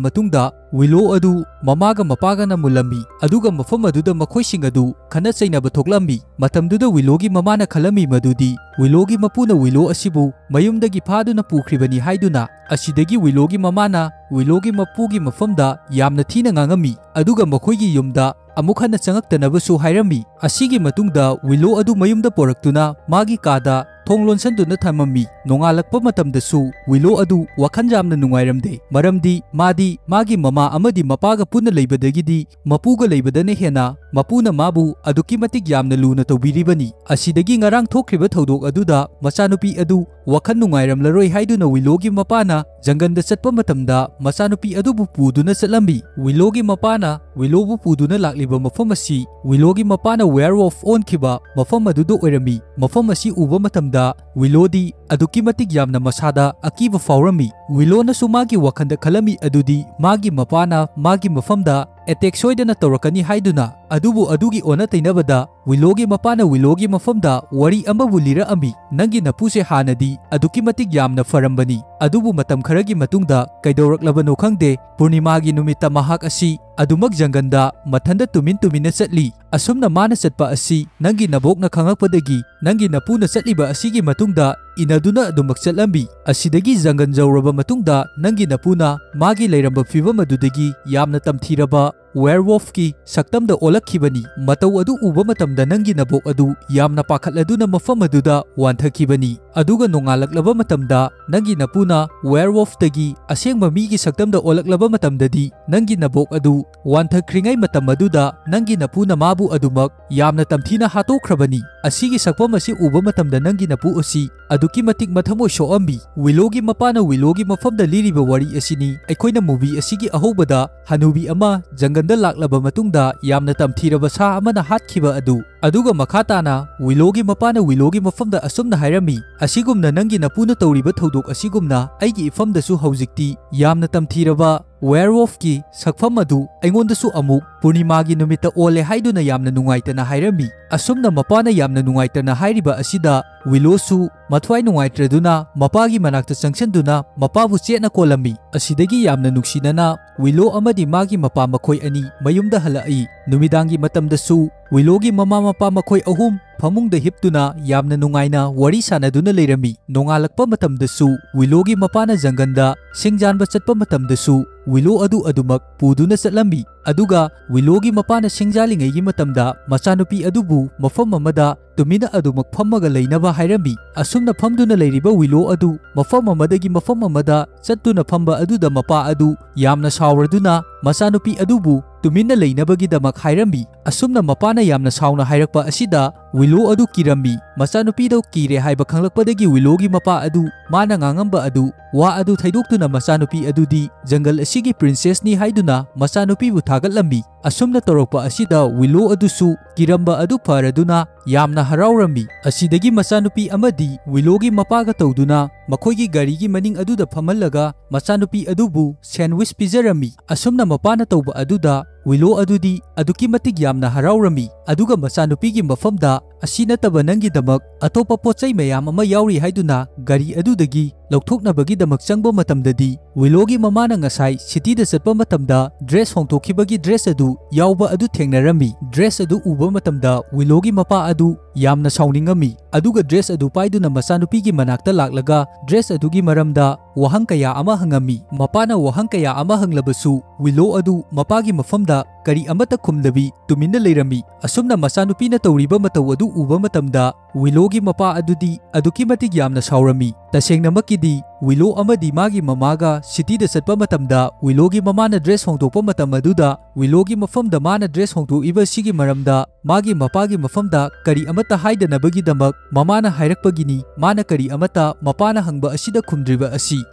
ꯃꯇꯨꯡꯗ ꯋꯤꯂꯣ ꯑꯗꯨ ꯃꯃꯥꯒ ꯃꯄꯥꯒꯅ ꯃꯨꯜꯂꯝꯃꯤ, ꯑꯗꯨꯒ ꯃꯐꯝ ꯑꯗꯨꯗ ꯃꯈꯣꯏꯁꯤꯡ ꯑꯗꯨ ꯈꯟꯅ ꯆꯩꯅꯕ ꯊꯣꯛꯂꯝꯃꯤ꯫ ꯃꯇꯝꯗꯨꯗ ꯋꯤꯂꯣꯒꯤ ꯃꯃꯥꯅ ꯈꯜꯂꯝꯃꯤ ꯃꯗꯨꯗꯤ ꯋꯤꯂꯣꯒꯤ ꯃꯄꯨꯅ ꯋꯤꯂꯣ ꯑꯁꯤꯕꯨ ꯃꯌꯨꯝꯗꯒꯤ ꯐꯥꯗꯨꯅ ꯄꯨꯈ꯭ꯔꯤꯕꯅꯤ ꯍꯥꯏꯗꯨꯅ꯫ ꯑꯁꯤꯗꯒꯤ ꯋꯤꯂꯣꯒꯤ ꯃꯃꯥꯅ ꯋꯤꯂꯣꯒꯤ ꯃꯄꯨꯒꯤ ꯃꯐꯝꯗ ꯌꯥꯝꯅ ꯊꯤꯅ ꯉꯥꯡꯉꯝꯃꯤ, ꯑꯗꯨꯒ ꯃꯈꯣꯏꯒꯤ ꯌꯨꯝꯗ ꯑꯃꯨꯛ ꯍꯟꯅ ꯆꯪꯉꯛꯇꯅꯕꯁꯨ ꯍꯥꯏꯔꯝꯃꯤ꯫ ꯑꯁꯤꯒꯤ ꯃꯇꯨꯡꯗ ꯋꯤꯂꯣ ꯑꯗꯨ ꯃꯌꯨꯝꯗ ꯄꯣꯔꯛꯇꯨꯅ ꯃꯥꯒꯤ ꯀꯥꯗ ꯊꯣꯡ ꯂꯣꯟꯁꯟꯗꯨꯅ ꯊꯝꯃꯝꯃꯤ꯫ ꯅꯣꯡꯉꯥꯜꯂꯛꯄ ꯃꯇꯝꯗꯁꯨ ꯋꯤꯂꯣ ꯑꯗꯨ ꯋꯥꯈꯜ ꯌꯥꯝꯅ ꯅꯨꯡꯉꯥꯏꯔꯝꯗꯦ, ꯃꯔꯝꯗꯤ ꯃꯥꯗꯤ ꯃꯥꯒꯤ ꯃꯃꯥ ꯑꯃꯗꯤ ꯃꯄꯥꯒ ꯄꯨꯟꯅ ꯂꯩꯕꯗꯒꯤꯗꯤ ꯃꯄꯨꯒ ꯂꯩꯕꯗꯅ ꯍꯦꯟꯅ ꯃꯄꯨꯅ ꯃꯥꯕꯨ ꯑꯗꯨꯛꯀꯤ ꯃꯇꯤꯛ ꯌꯥꯝꯅ ꯂꯨꯅ ꯇꯧꯕꯤꯔꯤꯕꯅꯤ꯫ ꯑꯁꯤꯗꯒꯤ ꯉꯔꯥꯡ ꯊꯣꯛꯈ꯭ꯔꯤꯕ ꯊꯧꯗꯣꯛ ꯑꯗꯨꯗ ꯃꯆꯥꯅꯨꯄꯤ ꯑꯗꯨ ꯋꯥꯈꯜ ꯅꯨꯡꯉꯥꯏꯔꯝꯂꯔꯣꯏ ꯍꯥꯏꯗꯨꯅ ꯋꯤꯂꯣꯒꯤ ꯃꯄꯥꯅ ꯖꯪꯒꯜꯗ ꯆꯠꯄ ꯃꯇꯝꯗ ꯃꯆꯥꯅꯨꯄꯤ ꯑꯗꯨꯕꯨ ꯄꯨꯗꯨꯅ ꯆꯠꯂꯝꯃꯤ꯫ ꯋꯤꯂꯣꯒꯤ ꯃꯄꯥꯅ ꯋꯤꯂꯣꯕꯨ ꯄꯨꯗꯨꯅ ꯂꯥꯛꯂꯤꯕ ꯃꯐꯝ ꯑꯁꯤ ꯋꯤꯂꯣꯒꯤ ꯃꯄꯥꯅ ꯋꯦꯌꯔꯋolf ꯑꯣꯟꯈꯤꯕ ꯃꯐꯝ ꯑꯗꯨꯗ ꯑꯣꯏꯔꯝꯃꯤ꯫ ꯃꯐꯝ ꯑꯁꯤ ꯎꯕ ꯃꯇꯝꯗ ꯋꯤꯂꯣꯗꯤ ꯑꯗꯨꯛꯀꯤ ꯃꯇꯤꯛ ꯌꯥꯝꯅ ꯃꯁꯥꯗ ꯑꯀꯤꯕ ꯐꯥꯎꯔꯝꯃꯤ꯫ ꯋꯤꯂꯣꯅꯁꯨ ꯃꯥꯒꯤ ꯋꯥꯈꯜꯗ ꯈꯜꯂꯝꯃꯤ ꯑꯗꯨꯗꯤ ꯃꯥꯒꯤ ꯃꯄꯥꯅ ꯃꯥꯒꯤ ꯃꯐꯝꯗ ꯑꯦꯇꯦꯛ ꯁꯣꯏꯗꯅ ꯇꯧꯔꯛꯀꯅꯤ ꯍꯥꯏꯗꯨꯅ, ꯑꯗꯨꯕꯨ ꯑꯗꯨꯒꯤ ꯑꯣꯟꯅ ꯇꯩꯅꯕꯗ ꯋꯤꯂꯣꯒꯤ ꯃꯄꯥꯅ ꯋꯤꯂꯣꯒꯤ ꯃꯐꯝꯗ ꯋꯥꯔꯤ ꯑꯃꯕꯨ ꯂꯤꯔꯛꯑꯝꯃꯤ꯫ ꯅꯪꯒꯤ ꯅꯄꯨꯁꯦ ꯍꯥꯟꯅꯗꯤ ꯑꯗꯨꯛꯀꯤ ꯃꯇꯤꯛ ꯌꯥꯝꯅ ꯐꯔꯝꯕꯅꯤ, ꯑꯗꯨꯕꯨ ꯃꯇꯝ ꯈꯔꯒꯤ ꯃꯇꯨꯡꯗ ꯀꯩꯗꯧꯔꯛꯂꯕꯅꯣ ꯈꯪꯗꯦ, ꯄꯨꯔꯅꯤꯃꯥꯒꯤ ꯅꯨꯃꯤꯠꯇ ꯃꯍꯥꯛ ꯑꯁꯤ ꯑꯗꯨꯃꯛ ꯖꯪꯒꯜꯗ ꯃꯊꯟꯇ ꯇꯨꯃꯤꯟꯅ ꯆꯠꯂꯤ꯫ ꯑꯁꯨꯝꯅ ꯃꯥꯅ ꯆꯠꯄ ꯑꯁꯤ ꯅꯪꯒꯤ ꯅꯕꯣꯛꯅ ꯈꯪꯉꯛꯄꯗꯒꯤ ꯅꯪꯒꯤ ꯅꯄꯨꯅ ꯆꯠꯂꯤꯕ ꯑꯁꯤꯒꯤ ꯃꯇꯨꯡꯗ ꯏꯟꯅꯗꯨꯅ ꯑꯗꯨꯃꯛ ꯆꯠꯂꯝꯃꯤ꯫ ꯑꯁꯤꯗꯒꯤ ꯖꯪꯒꯜ ꯌꯧꯔꯕ ꯃꯇꯨꯡꯗ ꯅꯪꯒꯤ ꯅꯄꯨꯅ ꯃꯥꯒꯤ ꯂꯩꯔꯝꯕ ꯐꯤꯚꯝ ꯑꯗꯨꯗꯒꯤ ꯌꯥꯝꯅ ꯇꯝꯊꯤꯔꯕ ꯋꯦꯌꯔꯋolfꯀꯤ ꯁꯛꯇꯝꯗ ꯑꯣꯜꯂꯛꯈꯤꯕꯅꯤ꯫ ꯃꯇꯧ ꯑꯗꯨ ꯎꯕ ꯃꯇꯝꯗ ꯅꯪꯒꯤ ꯅꯕꯣꯛ ꯑꯗꯨ ꯌꯥꯝꯅ ꯄꯥꯈꯠꯂꯗꯨꯅ ꯃꯐꯝ ꯑꯗꯨꯗ ꯋꯥꯟꯊꯈꯤꯕꯅꯤ, ꯑꯗꯨꯒ ꯅꯣꯡꯉꯥꯜꯂꯛꯂꯕ ꯃꯇꯝꯗ ꯅꯪꯒꯤ ꯅꯄꯨꯅ ꯋꯦꯌꯔꯋolfꯇꯒꯤ ꯑꯁꯦꯡꯕ ꯃꯤꯒꯤ ꯁꯛꯇꯝꯗ ꯑꯣꯜꯂꯛꯂꯕ ꯃꯇꯝꯗꯗꯤ ꯅꯪꯒꯤ ꯅꯕꯣꯛ ꯑꯗꯨ ꯋꯥꯟꯊꯈ꯭ꯔꯤꯉꯩ ꯃꯇꯝ ꯑꯗꯨꯗ ꯅꯪꯒꯤ ꯅꯄꯨꯅ ꯃꯥꯕꯨ ꯑꯗꯨꯃꯛ ꯌꯥꯝꯅ ꯇꯝꯊꯤꯅ ꯍꯥꯠꯇꯣꯛꯈ꯭ꯔꯕꯅꯤ꯫ ꯑꯁꯤꯒꯤ ꯁꯛꯐꯝ ꯑꯁꯤ ꯎꯕ ꯃꯇꯝꯗ ꯅꯪꯒꯤ ꯅꯄꯨ ꯑꯁꯤ ꯑꯗꯨꯛꯀꯤ ꯃꯇꯤꯛ ꯃꯊꯃꯣꯏ ꯁꯣꯛꯑꯝꯃꯤ꯫ ꯋꯤꯂꯣꯒꯤ ꯃꯄꯥꯅ ꯋꯤꯂꯣꯒꯤ ꯃꯐꯝꯗ ꯂꯤꯔꯤꯕ ꯋꯥꯔꯤ ꯑꯁꯤꯅꯤ ꯑꯩꯈꯣꯏꯅ ꯃꯨꯚꯤ ꯑꯁꯤꯒꯤ ꯑꯍꯧꯕꯗ ꯍꯅꯨꯕꯤ ꯑꯃ ꯖꯪꯒꯜꯗ ꯂꯥꯛꯂꯕ ꯃꯇꯨꯡꯗ ꯌꯥꯝꯅ ꯇꯝꯊꯤꯔꯕ ꯁꯥ ꯑꯃꯅ ꯍꯥꯠꯈꯤꯕ ꯑꯗꯨ, ꯑꯗꯨꯒ ꯃꯈꯥ ꯇꯥꯅ ꯋꯤꯂꯣꯒꯤ ꯃꯄꯥꯅ ꯋꯤꯂꯣꯒꯤ ꯃꯐꯝꯗ ꯑꯁꯨꯝꯅ ꯍꯥꯏꯔꯝꯃꯤ, ꯑꯁꯤꯒꯨꯝꯅ ꯅꯪꯒꯤ ꯅꯄꯨꯅ ꯇꯧꯔꯤꯕ ꯊꯧꯗꯣꯛ ꯑꯁꯤꯒꯨꯝꯅ ꯑꯩꯒꯤ ꯏꯐꯝꯗꯁꯨ ꯍꯧꯖꯤꯛꯇꯤ ꯌꯥꯝꯅ ꯇꯝꯊꯤꯔꯕ ꯋꯦꯌꯔꯋolfꯀꯤ ꯁꯛꯐꯝ ꯑꯗꯨ ꯑꯩꯉꯣꯟꯗꯁꯨ ꯑꯃꯨꯛ ꯄꯨꯔꯅꯤꯃꯥꯒꯤ ꯅꯨꯃꯤꯠꯇ ꯑꯣꯜꯂꯦ ꯍꯥꯏꯗꯨꯅ ꯌꯥꯝꯅ ꯅꯨꯡꯉꯥꯏꯇꯅ ꯍꯥꯏꯔꯝꯃꯤ꯫ ꯑꯁꯨꯝꯅ ꯃꯄꯥꯅ ꯌꯥꯝꯅ ꯅꯨꯡꯉꯥꯏꯇꯅ ꯍꯥꯏꯔꯤꯕ ꯑꯁꯤꯗ ꯋꯤꯂꯣꯁꯨ ꯃꯊ꯭ꯋꯥꯏ ꯅꯨꯡꯉꯥꯏꯇ꯭ꯔꯗꯨꯅ ꯃꯄꯥꯒꯤ ꯃꯅꯥꯛꯇ ꯆꯪꯁꯤꯟꯗꯨꯅ ꯃꯄꯥꯕꯨ ꯆꯦꯠꯅ ꯀꯣꯜꯂꯝꯃꯤ꯫ ꯑꯁꯤꯗꯒꯤ ꯌꯥꯝꯅ ꯅꯨꯡꯁꯤꯅꯅ ꯋꯤꯂꯣ ꯑꯃꯗꯤ ꯃꯥꯒꯤ ꯃꯄꯥ ꯃꯈꯣꯏ ꯑꯅꯤ ꯃꯌꯨꯝꯗ ꯍꯜꯂꯛꯏ꯫ ꯅꯨꯃꯤꯗꯥꯡꯒꯤ ꯃꯇꯝꯗꯁꯨ ꯋꯤꯂꯣꯒꯤ ꯃꯃꯥ ꯃꯄꯥ ꯃꯈꯣꯏ ꯑꯍꯨꯝ ꯐꯃꯨꯡꯗ ꯍꯤꯞꯇꯨꯅ ꯌꯥꯝꯅ ꯅꯨꯡꯉꯥꯏꯅ ꯋꯥꯔꯤ ꯁꯥꯟꯅꯗꯨꯅ ꯂꯩꯔꯝꯃꯤ꯫ ꯅꯣꯡꯉꯥꯜꯂꯛꯄ ꯃꯇꯝꯗꯁꯨ ꯋꯤꯂꯣꯒꯤ ꯃꯄꯥꯅ ꯖꯪꯒꯜꯗ ꯁꯤꯡ ꯌꯥꯟꯕ ꯆꯠꯄ ꯃꯇꯝꯗꯁꯨ ꯋꯤꯂꯣ ꯑꯗꯨ ꯑꯗꯨꯃꯛ ꯄꯨꯗꯨꯅ ꯆꯠꯂꯝꯃꯤ, ꯑꯗꯨꯒ ꯋꯤꯂꯣꯒꯤ ꯃꯄꯥꯅ ꯁꯤꯡ ꯌꯥꯜꯂꯤꯉꯩꯒꯤ ꯃꯇꯝꯗ ꯃꯆꯥꯅꯨꯄꯤ ꯑꯗꯨꯕꯨ ꯃꯐꯝ ꯑꯃꯗ ꯇꯨꯃꯤꯟꯅ ꯑꯗꯨꯃꯛ ꯐꯝꯃꯒ ꯂꯩꯅꯕ ꯍꯥꯏꯔꯝꯃꯤ꯫ ꯑꯁꯨꯝꯅ ꯐꯝꯗꯨꯅ ꯂꯩꯔꯤꯕ ꯋꯤꯂꯣ ꯑꯗꯨ ꯃꯐꯝ ꯑꯃꯗꯒꯤ ꯃꯐꯝ ꯑꯃꯗ ꯆꯠꯇꯨꯅ ꯐꯝꯕ ꯑꯗꯨꯗ ꯃꯄꯥ ꯑꯗꯨ ꯌꯥꯝꯅ ꯁꯥꯎꯔꯗꯨꯅ ꯃꯆꯥꯅꯨꯄꯤ ꯑꯗꯨꯕꯨ ꯇꯨꯃꯤꯟꯅ ꯂꯩꯅꯕꯒꯤꯗꯃꯛ ꯍꯥꯏꯔꯝꯃꯤ꯫ ꯑꯁꯨꯝꯅ ꯃꯄꯥꯅ ꯌꯥꯝꯅ ꯁꯥꯎꯅ ꯍꯥꯏꯔꯛꯄ ꯑꯁꯤꯗ ꯋꯤꯂꯣ ꯑꯗꯨ ꯀꯤꯔꯝꯃꯤ꯫ ꯃꯆꯥꯅꯨꯄꯤꯗꯣ ꯀꯤꯔꯦ ꯍꯥꯏꯕ ꯈꯪꯂꯛꯄꯗꯒꯤ ꯋꯤꯂꯣꯒꯤ ꯃꯄꯥ ꯑꯗꯨ ꯃꯥꯅ ꯉꯥꯡꯉꯝꯕ ꯋꯥ ꯑꯗꯨ ꯊꯩꯗꯣꯛꯇꯨꯅ ꯃꯆꯥꯅꯨꯄꯤ ꯑꯗꯨꯗꯤ ꯖꯪꯒꯜ ꯑꯁꯤꯒꯤ ꯄ꯭ꯔꯤꯟꯁꯦꯁꯅꯤ ꯍꯥꯏꯗꯨꯅ ꯃꯆꯥꯅꯨꯄꯤꯕꯨ ꯊꯥꯒꯠꯂꯝꯃꯤ꯫ ꯑꯁꯨꯝꯅ ꯇꯧꯔꯛꯄ ꯑꯁꯤꯗ ꯋꯤꯂꯣ ꯑꯗꯨꯁꯨ ꯀꯤꯔꯝꯕ ꯑꯗꯨ ꯐꯔꯗꯨꯅ ꯌꯥꯝꯅ ꯍꯔꯥꯎꯔꯝꯃꯤ꯫ ꯑꯁꯤꯗꯒꯤ ꯃꯆꯥꯅꯨꯄꯤ ꯑꯃꯗꯤ ꯋꯤꯂꯣꯒꯤ ꯃꯄꯥꯒ ꯇꯧꯗꯨꯅ ꯃꯈꯣꯏꯒꯤ ꯒꯥꯔꯤꯒꯤ ꯃꯅꯤꯡ ꯑꯗꯨꯗ ꯐꯝꯍꯜꯂꯒ ꯃꯆꯥꯅꯨꯄꯤ ꯑꯗꯨꯕꯨ ꯁꯦꯟꯋꯤꯆ ꯄꯤꯖꯔꯝꯃꯤ꯫ ꯑꯁꯨꯝꯅ ꯃꯄꯥꯅ ꯇꯧꯕ ꯑꯗꯨꯗ ꯋꯤꯂꯣ ꯑꯗꯨꯗꯤ ꯑꯗꯨꯛꯀꯤ ꯃꯇꯤꯛ ꯌꯥꯝꯅ ꯍꯔꯥꯎꯔꯝꯃꯤ, ꯑꯗꯨꯒ ꯃꯆꯥꯅꯨꯄꯤꯒꯤ ꯃꯐꯝꯗ ꯑꯁꯤ ꯅꯠꯇꯕ ꯅꯪꯒꯤꯗꯃꯛ ꯑꯇꯣꯞꯄ ꯄꯣꯠꯆꯩ ꯃꯌꯥꯝ ꯑꯃ ꯌꯥꯎꯔꯤ ꯍꯥꯏꯗꯨꯅ ꯒꯥꯔꯤ ꯑꯗꯨꯗꯒꯤ ꯂꯧꯊꯣꯛꯅꯕꯒꯤꯗꯃꯛ ꯆꯪꯕ ꯃꯇꯝꯗꯗꯤ ꯋꯤꯂꯣꯒꯤ ꯃꯃꯥꯅ ꯉꯁꯥꯏ ꯁꯤꯇꯤꯗ ꯆꯠꯄ ꯃꯇꯝꯗ ꯗ꯭ꯔꯦꯁ ꯍꯣꯡꯗꯣꯛꯈꯤꯕꯒꯤ ꯗ꯭ꯔꯦꯁ ꯑꯗꯨ ꯌꯥꯎꯕ ꯑꯗꯨ ꯊꯦꯡꯅꯔꯝꯃꯤ꯫ ꯗ꯭ꯔꯦꯁ ꯑꯗꯨ ꯎꯕ ꯃꯇꯝꯗ ꯋꯤꯂꯣꯒꯤ ꯃꯄꯥ ꯑꯗꯨ ꯌꯥꯝꯅ ꯁꯥꯎꯅꯤꯡꯉꯝꯃꯤ, ꯑꯗꯨꯒ ꯗ꯭ꯔꯦꯁ ꯑꯗꯨ ꯄꯥꯏꯗꯨꯅ ꯃꯆꯥꯅꯨꯄꯤꯒꯤ ꯃꯅꯥꯛꯇ ꯂꯥꯛꯂꯒ ꯗ꯭ꯔꯦꯁ ꯑꯗꯨꯒꯤ ꯃꯔꯝꯗ ꯋꯥꯍꯪ ꯀꯌꯥ ꯑꯃ ꯍꯪꯉꯝꯃꯤ꯫ ꯃꯄꯥꯅ ꯋꯥꯍꯪ ꯀꯌꯥ ꯑꯃ ꯍꯪꯂꯕꯁꯨ ꯋꯤꯂꯣ ꯑꯗꯨ ꯃꯄꯥꯒꯤ ꯃꯐꯝꯗ ꯀꯔꯤ ꯑꯃꯠꯇ ꯈꯨꯝꯗꯕꯤ ꯇꯨꯃꯤꯟꯅ ꯂꯩꯔꯝꯃꯤ꯫ ꯑꯁꯨꯝꯅ ꯃꯆꯥꯅꯨꯄꯤꯅ ꯇꯧꯔꯤꯕ ꯃꯇꯧ ꯑꯗꯨ ꯎꯕ ꯃꯇꯝꯗ ꯋꯤꯂꯣꯒꯤ ꯃꯄꯥ ꯑꯗꯨꯗꯤ ꯑꯗꯨꯛꯀꯤ ꯃꯇꯤꯛ ꯌꯥꯝꯅ ꯁꯥꯎꯔꯝꯃꯤ꯫ ꯇꯁꯦꯡꯅꯃꯛꯀꯤꯗꯤ Willow amadi magi mamaga city da satpa matamda Willowgi mamana dress hongtokpa matam aduda Willowgi mafamda mana dress hongtokiba sigi maramda magi mapagi mafamda kari amata haidanabagi damak mamana hairakpagini mana kari amata mapana hangba asida khumdriba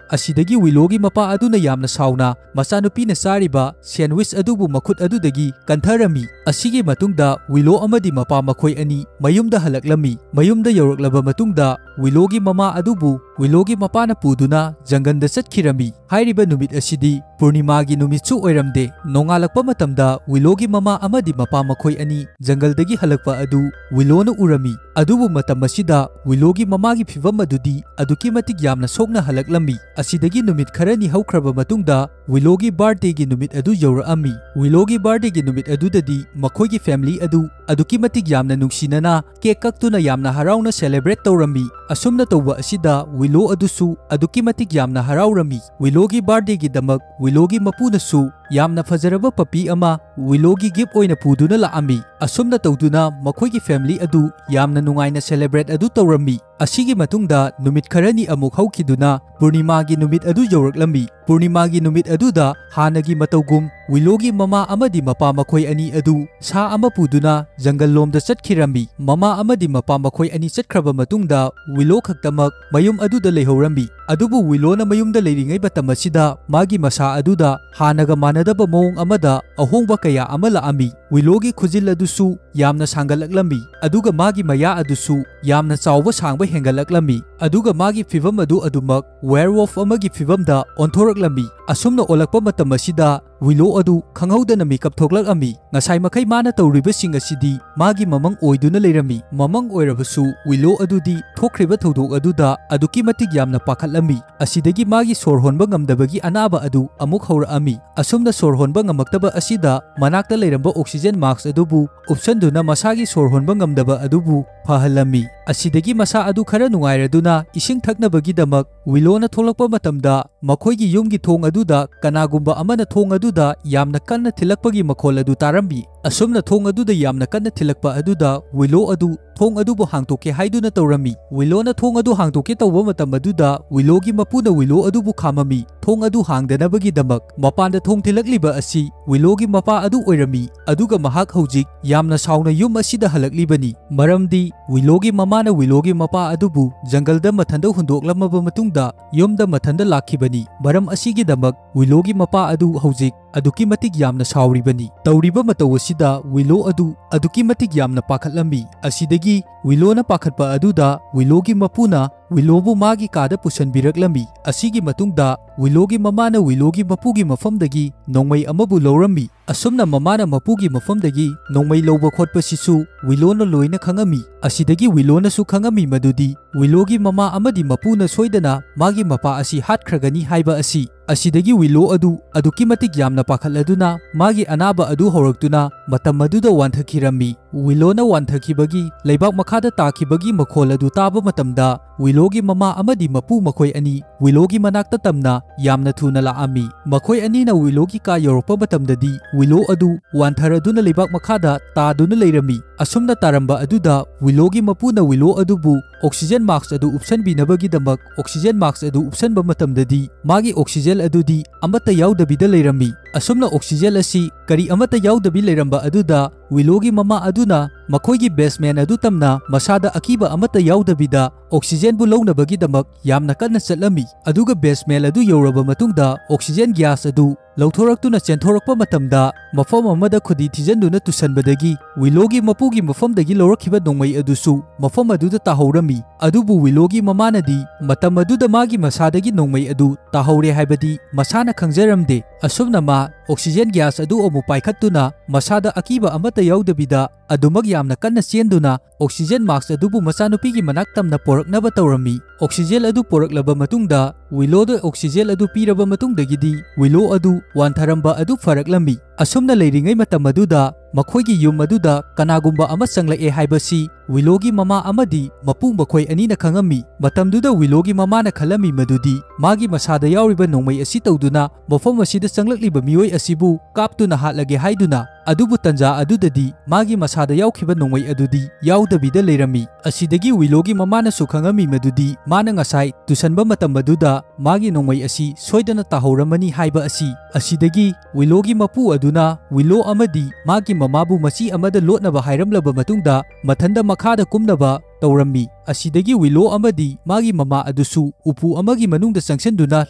asidagi Willowgi mapa aduna yamna sauna machanupina sariba sandwich adubu makhut adudagi kantharami asigi matungda Willow amadi mapa makhoi ani mayumda halaklami mayumda yauruklaba matungda Willowgi mama adubu Willowgi mapana puduna janganda chatkirami hairiba numit asidi Purnimagi numitsu oiramde nongalakpa matamda Willowgi mama amadi mapa makhoi ani jangaldagi halakpa adu Willowna urami adubu matam asida Willowgi mamagi phivam adudi aduki matik yamna sokna halaklami asidagi numit kharani haukraba matungda Willowgi birthday gi numit adu yaurami Willowgi birthday gi numit adudadi makhoigi family adu aduki matik yamna nungsinana cake kaktuna yamna harauna celebrate tawrami asumna tawba asida Willow adusu aduki matik yamna haraurami Willowgi birthday gi damak Willowgi mapunasu yamna fajaraba papi ama Willowgi gift oina puduna laami asumna tawduna makhoigi family adu yamna nungaina celebrate adu tawrami asigi matungda numit kharani amuk haukiduna Purnimagi numit adu yauruklami Purnimagi numit aduda hanagi matawgum Willowgi mama amadi mapa makhoi ani adu sa ama puduna jangal lomda chatkirami mama amadi mapa makhoi ani chatkraba matungda Willow khaktamak mayum aduda leihorami adubu Willowna mayumda leiringai batam asida magi masa aduda hanaga manadaba mawong amada ahongba kaya ama laami Willowgi khujil adusu yamna sanggalaklami aduga magi maya adusu yamna chawba sangba hengalaklami aduga magi fivam adu adumak werewolf amagi fivamda onthoroklami asumna olakpa matam asida Willow adu khanghaudana makeup thoklakami ngasai makai mana tawribasing asidi magi mamang oiduna leirami mamang oirabasu Willow adudi thokriba thodok aduda aduki matik yamna pakhatlami asidagi magi sor honba ngamdabagi anaba adu amuk haurami asumna sor honba ngamaktaba asida manakta leiramba oxygen mask adubu upsanduna masagi sor honba ngamdaba adubu fahalami asidagi masa adu khara nungairaduna ising thaknabagi damak Willowna tholakpa matamda makhoigi yumgi thong aduda kanagumba amana thong aduda yamna kanna thilakpagi makhol adu tarambi asumna thong aduda yamna kanna thilakpa aduda Willow adu thong adubu hangtoke haiduna tawrami Willowna thong adu hangtoke tawba matam aduda Willowgi mapuna Willow adubu khamami thong adu hangdanabagi damak mapanda thong thilakliba asi Willowgi mapa adu oirami aduga mahak haujik yamna sauna yum asida halaklibani maramdi Willowgi mamana Willowgi mapa adubu jangalda mathanda hundoklamaba matungda yumda mathanda lakhibani maram asigi damak Willowgi mapa adu haujik aduki matik yamna sauribani tawriba mataw asida Willow adu aduki matik yamna pakhatlami asidagi Willowna pakhatpa aduda Willowgi mapuna Willowbu magi kada pusanbiraklami asigi matungda Willowgi mamana Willowgi mapugi mafamdagi nongmai amabu lawrami asumna mamana mapugi mafamdagi nongmai lawba khotpa sisu Willowna loina khangami asidagi Willowna su khangami madudi Willowgi mama amadi mapuna soidana magi mapa asi hatkragani haiba asi asidagi Willow adu aduki matik yamna pakhatladuna magi anaba adu horaktuna matam maduda wanthakirami Willowna wanthakibagi leibak makhada takibagi makhol adu taba matamda Willowgi mama amadi mapu makhoi ani Willowgi manakta tamna yamna thuna laami makhoi ani na Willowgi ka yorokpa matamdadi Willow adu wantharaduna leibak makhada taduna leirami asumna taramba aduda Willowgi mapuna Willow adubu oxygen mask adu upsanbinabagi damak oxygen mask adu upsanba matamdadi magi oxygen adudi amata yaudabida leirami asumna oxygen asi kari amata yaudabi leiramba aduda Willowgi mama aduna makhoigi basement adu tamna masada akiba amata yaudabida oxygen bu launabagi damak yamna kanna chatlami aduga basement adu yoraba matungda oxygen gas adu lauthoraktuna chenthorakpa matamda mafam amada khudi thijanduna tusanbadagi Willowgi mapugi mafamdagi lawrakhiba nongmai adusu mafam aduda tahorami adubu Willowgi mamanadi matam aduda magi masadagi nongmai adu tahore haibadi masana khangjaramde asumna ma oxygen gas adu amu paikhattuna masada akiba amata yaudabida adumag yamna kanna chenduna oxygen mask adubu machanupigi manak tamna poraknaba tawrami oxygen adu poraklaba matungda Willowda oxygen adu piraba matungdagidi Willow adu wantharamba adu faraklami asumna leiringai matam aduda ꯃꯈꯣꯏꯒꯤ ꯌꯨꯝ ꯑꯗꯨꯗ ꯀꯅꯥꯒꯨꯝꯕ ꯑꯃ ꯆꯪꯂꯛꯑꯦ ꯍꯥꯏꯕꯁꯤ ꯋꯤꯂꯣꯒꯤ ꯃꯃꯥ ꯑꯃꯗꯤ ꯃꯄꯨ ꯃꯈꯣꯏ ꯑꯅꯤꯅ ꯈꯪꯉꯝꯃꯤ꯫ ꯃꯇꯝꯗꯨꯗ ꯋꯤꯂꯣꯒꯤ ꯃꯃꯥꯅ ꯈꯜꯂꯝꯃꯤ ꯃꯗꯨꯗꯤ ꯃꯥꯒꯤ ꯃꯁꯥꯗ ꯌꯥꯎꯔꯤꯕ ꯅꯣꯡꯃꯩ ꯑꯁꯤ ꯇꯧꯗꯨꯅ ꯃꯐꯝ ꯑꯁꯤꯗ ꯆꯪꯂꯛꯂꯤꯕ ꯃꯤꯑꯣꯏ ꯑꯁꯤꯕꯨ ꯀꯥꯞꯇꯨꯅ ꯍꯥꯠꯂꯒꯦ ꯍꯥꯏꯗꯨꯅ, ꯑꯗꯨꯕꯨ ꯇꯟꯖꯥ ꯑꯗꯨꯗꯗꯤ ꯃꯥꯒꯤ ꯃꯁꯥꯗ ꯌꯥꯎꯈꯤꯕ ꯅꯣꯡꯃꯩ ꯑꯗꯨꯗꯤ ꯌꯥꯎꯗꯕꯤꯗ ꯂꯩꯔꯝꯃꯤ꯫ ꯑꯁꯤꯗꯒꯤ ꯋꯤꯂꯣꯒꯤ ꯃꯃꯥꯅꯁꯨ ꯈꯪꯉꯝꯃꯤ ꯃꯗꯨꯗꯤ ꯃꯥꯅ ꯉꯁꯥꯏ ꯇꯨꯁꯟꯕ ꯃꯇꯝ ꯑꯗꯨꯗ ꯃꯥꯒꯤ ꯅꯣꯡꯃꯩ ꯑꯁꯤ ꯁꯣꯏꯗꯅ ꯇꯥꯍꯧꯔꯝꯃꯅꯤ ꯍꯥꯏꯕ ꯑꯁꯤ꯫ ꯑꯁꯤꯗꯒꯤ ꯋꯤꯂꯣꯒꯤ ꯃꯄꯨ ꯑꯗꯨꯅ ꯋꯤꯂꯣ ꯑꯃꯗꯤ ꯃꯥꯒꯤ ꯃꯃꯥꯕꯨ ꯃꯆꯤ ꯑꯃꯗ ꯂꯣꯠꯅꯕ ꯍꯥꯏꯔꯝꯂꯕ ꯃꯇꯨꯡꯗ ꯃꯊꯟꯗ ꯃꯈꯥꯗ ꯀꯨꯝꯅꯕ ꯇꯧꯔꯝꯃꯤ꯫ ꯑꯁꯤꯗꯒꯤ ꯋꯤꯂꯣ ꯑꯃꯗꯤ ꯃꯥꯒꯤ ꯃꯃꯥ ꯑꯗꯨꯁꯨ ꯎꯄꯨ ꯑꯃꯒꯤ ꯃꯅꯨꯡꯗ ꯆꯪꯁꯤꯟꯗꯨꯅ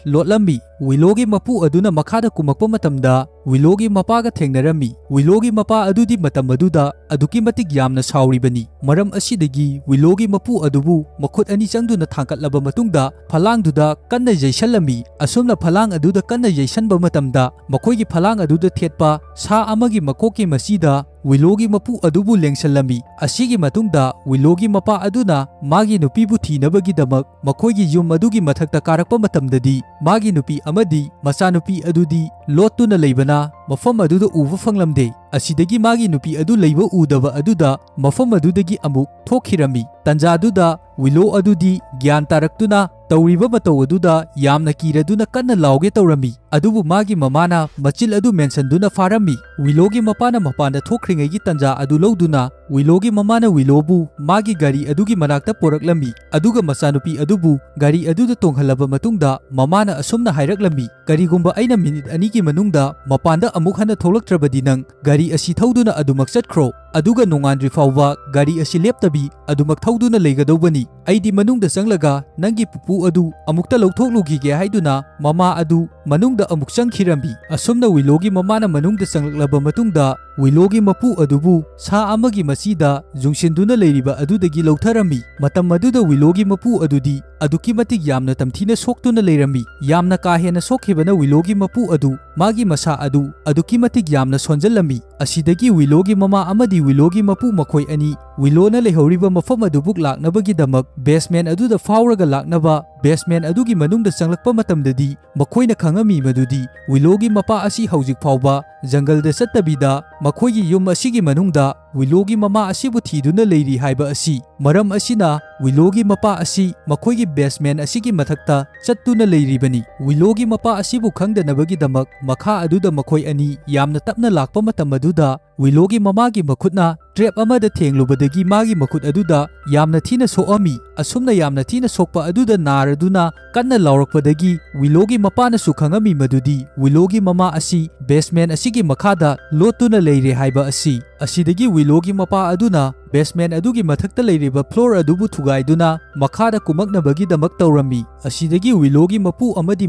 ꯂꯣꯠꯂꯝꯃꯤ꯫ ꯋꯤꯂꯣꯒꯤ ꯃꯄꯨ ꯑꯗꯨꯅ ꯃꯈꯥꯗ ꯀꯨꯝꯃꯛꯄ ꯃꯇꯝꯗ ꯋꯤꯂꯣꯒꯤ ꯃꯄꯥꯒ ꯊꯦꯡꯅꯔꯝꯃꯤ꯫ ꯋꯤꯂꯣꯒꯤ ꯃꯄꯥ ꯑꯗꯨꯗꯤ ꯃꯇꯝ ꯑꯗꯨꯗ ꯑꯗꯨꯛꯀꯤ ꯃꯇꯤꯛ ꯌꯥꯝꯅ ꯁꯥꯎꯔꯤꯕꯅꯤ꯫ ꯃꯔꯝ ꯑꯁꯤꯗꯒꯤ ꯋꯤꯂꯣꯒꯤ ꯃꯄꯨ ꯑꯗꯨꯕꯨ ꯃꯈꯨꯠ ꯑꯅꯤ ꯆꯪꯗꯨꯅ ꯊꯥꯡꯀꯠꯂꯕ ꯃꯇꯨꯡꯗ ꯐꯂꯥꯡꯗꯨꯗ ꯀꯟꯅ ꯌꯩꯁꯜꯂꯝꯃꯤ꯫ ꯑꯁꯨꯝꯅ ꯐꯂꯥꯡ ꯑꯗꯨꯗ ꯀꯟꯅ ꯌꯩꯁꯟꯕ ꯃꯇꯝꯗ ꯃꯈꯣꯏꯒꯤ ꯐꯂꯥꯡ ꯑꯗꯨꯗ ꯊꯦꯠꯄ ꯁꯥ ꯑꯃꯒꯤ ꯃꯀꯣꯛꯀꯤ ꯃꯆꯤꯗ ꯋꯤꯂꯣꯒꯤ ꯃꯄꯨ ꯑꯗꯨꯕꯨ ꯂꯦꯡꯁꯜꯂꯝꯃꯤ꯫ ꯑꯁꯤꯒꯤ ꯃꯇꯨꯡꯗ ꯋꯤꯂꯣꯒꯤ ꯃꯄꯥ ꯑꯗꯨꯅ ꯃꯥꯒꯤ ꯅꯨꯄꯤꯕꯨ ꯊꯤꯅꯕꯒꯤꯗꯃꯛ ꯃꯈꯣꯏꯒꯤ ꯌꯨꯝ ꯑꯗꯨꯒꯤ ꯃꯊꯛꯇ ꯀꯥꯔꯛꯄ ꯃꯇꯝꯗꯗꯤ ꯃꯥꯒꯤ ꯅꯨꯄꯤ ꯑꯃꯗꯤ ꯃꯆꯥꯅꯨꯄꯤ ꯑꯗꯨꯗꯤ ꯂꯣꯠꯇꯨꯅ ꯂꯩꯕꯅ ꯃꯐꯝ ꯑꯗꯨꯗ ꯎꯕ ꯐꯪꯂꯝꯗꯦ꯫ ꯑꯁꯤꯗꯒꯤ ꯃꯥꯒꯤ ꯅꯨꯄꯤ ꯑꯗꯨ ꯂꯩꯕ ꯎꯗꯕ ꯑꯗꯨꯗ ꯃꯐꯝ ꯑꯗꯨꯗꯒꯤ ꯑꯃꯨꯛ ꯊꯣꯛꯈꯤꯔꯝꯃꯤ꯫ ꯇꯟꯖꯥꯗꯨꯗ ꯋꯤꯂꯣ ꯑꯗꯨꯗꯤ ꯒ꯭ꯌꯥꯟ ꯇꯥꯔꯛꯇꯨꯅ ꯇꯧꯔꯤꯕ ꯃꯇꯧ ꯑꯗꯨꯗ ꯌꯥꯝꯅ ꯀꯤꯔꯗꯨꯅ ꯀꯟꯅ ꯂꯥꯎꯒꯦ ꯇꯧꯔꯝꯃꯤ꯫ ꯑꯗꯨꯕꯨ ꯃꯥꯒꯤ ꯃꯃꯥꯅ ꯃꯆꯤꯜ ꯑꯗꯨ ꯃꯦꯟꯁꯟꯗꯨꯅ ꯐꯥꯔꯝꯃꯤ꯫ ꯋꯤꯂꯣꯒꯤ ꯃꯄꯥꯅ ꯃꯄꯥꯟꯗ ꯊꯣꯛꯈ꯭ꯔꯤꯉꯩꯒꯤ ꯇꯟꯖꯥ ꯑꯗꯨ ꯂꯧꯗꯨꯅ ꯋꯤꯂꯣꯒꯤ ꯃꯃꯥꯅ ꯋꯤꯂꯣꯕꯨ ꯃꯥꯒꯤ ꯒꯥꯔꯤ ꯑꯗꯨꯒꯤ ꯃꯅꯥꯛꯇ ꯄꯣꯔꯛꯂꯝꯃꯤ꯫ ꯑꯗꯨꯒ ꯃꯆꯥꯅꯨꯄꯤ ꯑꯗꯨꯕꯨ ꯒꯥꯔꯤ ꯑꯗꯨꯗ ꯇꯣꯡꯍꯜꯂꯕ ꯃꯇꯨꯡꯗ ꯃꯃꯥꯅ ꯑꯁꯨꯝꯅ ꯍꯥꯏꯔꯛꯂꯝꯃꯤ, "ꯀꯔꯤꯒꯨꯝꯕ ꯑꯩꯅ ꯃꯤꯅꯤꯠ 2ꯒꯤ ꯃꯅꯨꯡꯗ ꯃꯄꯥꯟꯗ ꯑꯃꯨꯛ ꯍꯟꯅ ꯊꯣꯛꯂꯛꯇ꯭ꯔꯕꯗꯤ ꯅꯪ ꯒꯥꯔꯤ ꯑꯁꯤ ꯊꯧꯗꯨꯅ ꯑꯗꯨꯃꯛ ꯆꯠꯈ꯭ꯔꯣ, ꯑꯗꯨꯒ ꯅꯣꯡꯉꯥꯟꯗ꯭ꯔꯤ ꯐꯥꯎꯕ ꯒꯥꯔꯤ ꯑꯁꯤ ꯂꯦꯞꯇꯕꯤ ꯑꯗꯨꯃꯛ ꯊꯧꯗꯨꯅ ꯂꯩꯒꯗꯧꯕꯅꯤ꯫ ꯑꯩꯗꯤ ꯃꯅꯨꯡꯗ ꯆꯪꯂꯒ ꯅꯪꯒꯤ ꯄꯨꯄꯨ ꯑꯗꯨ ꯑꯃꯨꯛꯇ ꯂꯧꯊꯣꯛꯂꯨꯈꯤꯒꯦ" ꯍꯥꯏꯗꯨꯅ ꯃꯃꯥ ꯑꯗꯨ ꯃꯅꯨꯡꯗ ꯑꯃꯨꯛ ꯆꯪꯈꯤꯔꯝꯃꯤ꯫ ꯑꯁꯨꯝꯅ ꯋꯤꯂꯣꯒꯤ ꯃꯃꯥꯅ ꯃꯅꯨꯡꯗ ꯆꯪꯂꯛꯂꯕ ꯃꯇꯨꯡꯗ ꯋꯤꯂꯣꯒꯤ ꯃꯄꯨ ꯑꯗꯨꯕꯨ ꯁꯥ ꯑꯃꯒꯤ ꯃꯆꯤꯗ ꯌꯨꯡꯁꯤꯟꯗꯨꯅ ꯂꯩꯔꯤꯕ ꯑꯗꯨꯗꯒꯤ ꯂꯧꯊꯔꯝꯃꯤ꯫ ꯃꯇꯝ ꯑꯗꯨꯗ ꯋꯤꯂꯣꯒꯤ ꯃꯄꯨ ꯑꯗꯨꯗꯤ ꯑꯗꯨꯛꯀꯤ ꯃꯇꯤꯛ ꯌꯥꯝꯅ ꯇꯝꯊꯤꯅ ꯁꯣꯛꯇꯨꯅ ꯂꯩꯔꯝꯃꯤ꯫ ꯌꯥꯝꯅ ꯀꯥ ꯍꯦꯟꯅ ꯁꯣꯛꯈꯤꯕꯅ ꯋꯤꯂꯣꯒꯤ ꯃꯄꯨ ꯑꯗꯨ ꯃꯥꯒꯤ ꯃꯁꯥ ꯑꯗꯨ ꯑꯗꯨꯛꯀꯤ ꯃꯇꯤꯛ ꯌꯥꯝꯅ ꯁꯣꯟꯖꯜꯂꯝꯃꯤ꯫ ꯑꯁꯤꯗꯒꯤ ꯋꯤꯂꯣꯒꯤ ꯃꯃꯥ ꯑꯃꯗꯤ ꯋꯤꯂꯣꯒꯤ ꯃꯄꯨ ꯃꯈꯣꯏ ꯑꯅꯤ ꯋꯤꯂꯣꯅ ꯂꯩꯍꯧꯔꯤꯕ ꯃꯐꯝ ꯑꯗꯨꯕꯨꯛ ꯂꯥꯛꯅꯕꯒꯤꯗꯃꯛ ꯕꯦꯁꯃꯦꯟ ꯑꯗꯨꯗ ꯐꯥꯎꯔꯒ ꯂꯥꯛꯅꯕ ꯕꯦꯁꯃꯦꯟ ꯑꯗꯨꯒꯤ ꯃꯅꯨꯡꯗ ꯆꯪꯂꯛꯄ ꯃꯇꯝꯗꯗꯤ ꯃꯈꯣꯏꯅ ꯈꯪꯉꯝꯃꯤ ꯃꯗꯨꯗꯤ ꯋꯤꯂꯣꯒꯤ ꯃꯄꯥ ꯑꯁꯤ ꯍꯧꯖꯤꯛ ꯐꯥꯎꯕ ꯖꯪꯒꯜꯗ ꯆꯠꯇꯕꯤꯗ ꯃꯈꯣꯏꯒꯤ ꯌꯨꯝ ꯑꯁꯤꯒꯤ ꯃꯅꯨꯡꯗ ꯋꯤꯂꯣꯒꯤ ꯃꯃꯥ ꯑꯁꯤꯕꯨ ꯊꯤꯗꯨꯅ ꯂꯩꯔꯤ ꯍꯥꯏꯕ ꯑꯁꯤ꯫ ꯃꯔꯝ ꯑꯁꯤꯅ ꯋꯤꯂꯣꯒꯤ ꯃꯄꯥ ꯑꯁꯤ ꯃꯈꯣꯏꯒꯤ ꯕꯦꯁꯃꯦꯟ ꯑꯁꯤꯒꯤ ꯃꯊꯛꯇ ꯆꯠꯇꯨꯅ ꯂꯩꯔꯤꯕꯅꯤ꯫ ꯋꯤꯂꯣꯒꯤ ꯃꯄꯥ ꯑꯁꯤꯕꯨ ꯈꯪꯗꯅꯕꯒꯤꯗꯃꯛ ꯃꯈꯥ ꯑꯗꯨꯗ ꯃꯈꯣꯏ ꯑꯅꯤ ꯌꯥꯝꯅ ꯇꯞꯅ ꯂꯥꯛꯄ ꯃꯇꯝ ꯑꯗꯨꯗ ꯋꯤꯂꯣꯒꯤ ꯃꯃꯥꯒꯤ ꯃꯈꯨꯠꯅ ꯇ꯭ꯔꯦꯞ ꯑꯃꯗ ꯊꯦꯡꯂꯨꯕꯗꯒꯤ ꯃꯥꯒꯤ ꯃꯈꯨꯠ ꯑꯗꯨꯗ ꯌꯥꯝꯅ ꯊꯤꯅ ꯁꯣꯛꯑꯝꯃꯤ꯫ ꯑꯁꯨꯝꯅ ꯌꯥꯝꯅ ꯊꯤꯅ ꯁꯣꯛꯄ ꯑꯗꯨꯗ ꯅꯥꯔꯗꯨꯅ ꯀꯟꯅ ꯂꯥꯎꯔꯛꯄꯗꯒꯤ ꯋꯤꯂꯣꯒꯤ ꯃꯄꯥꯅꯁꯨ ꯈꯪꯉꯝꯃꯤ ꯃꯗꯨꯗꯤ ꯋꯤꯂꯣꯒꯤ ꯃꯃꯥ ꯑꯁꯤ ꯕꯦꯁꯃꯦꯟ ꯑꯁꯤꯒꯤ ꯃꯈꯥꯗ ꯂꯣꯠꯇꯨꯅ ꯂꯩꯔꯦ ꯍꯥꯏꯕ ꯑꯁꯤ꯫ ꯑꯁꯤꯗꯒꯤ ꯋꯤꯂꯣꯒꯤ ꯃꯄꯥ ꯑꯗꯨꯅ ꯕꯦꯁꯃꯦꯟ ꯑꯗꯨꯒꯤ ꯃꯊꯛꯇ ꯂꯩꯔꯤꯕ ꯐ꯭ꯂꯣꯔ ꯑꯗꯨꯕꯨ ꯊꯨꯒꯥꯏꯗꯨꯅ ꯃꯈꯥꯗ ꯀꯨꯝꯃꯛꯅꯕꯒꯤꯗꯃꯛ ꯇꯧꯔꯝꯃꯤ꯫ ꯑꯁꯤꯗꯒꯤ ꯋꯤꯂꯣꯒꯤ ꯃꯄꯨ ꯑꯃꯗꯤ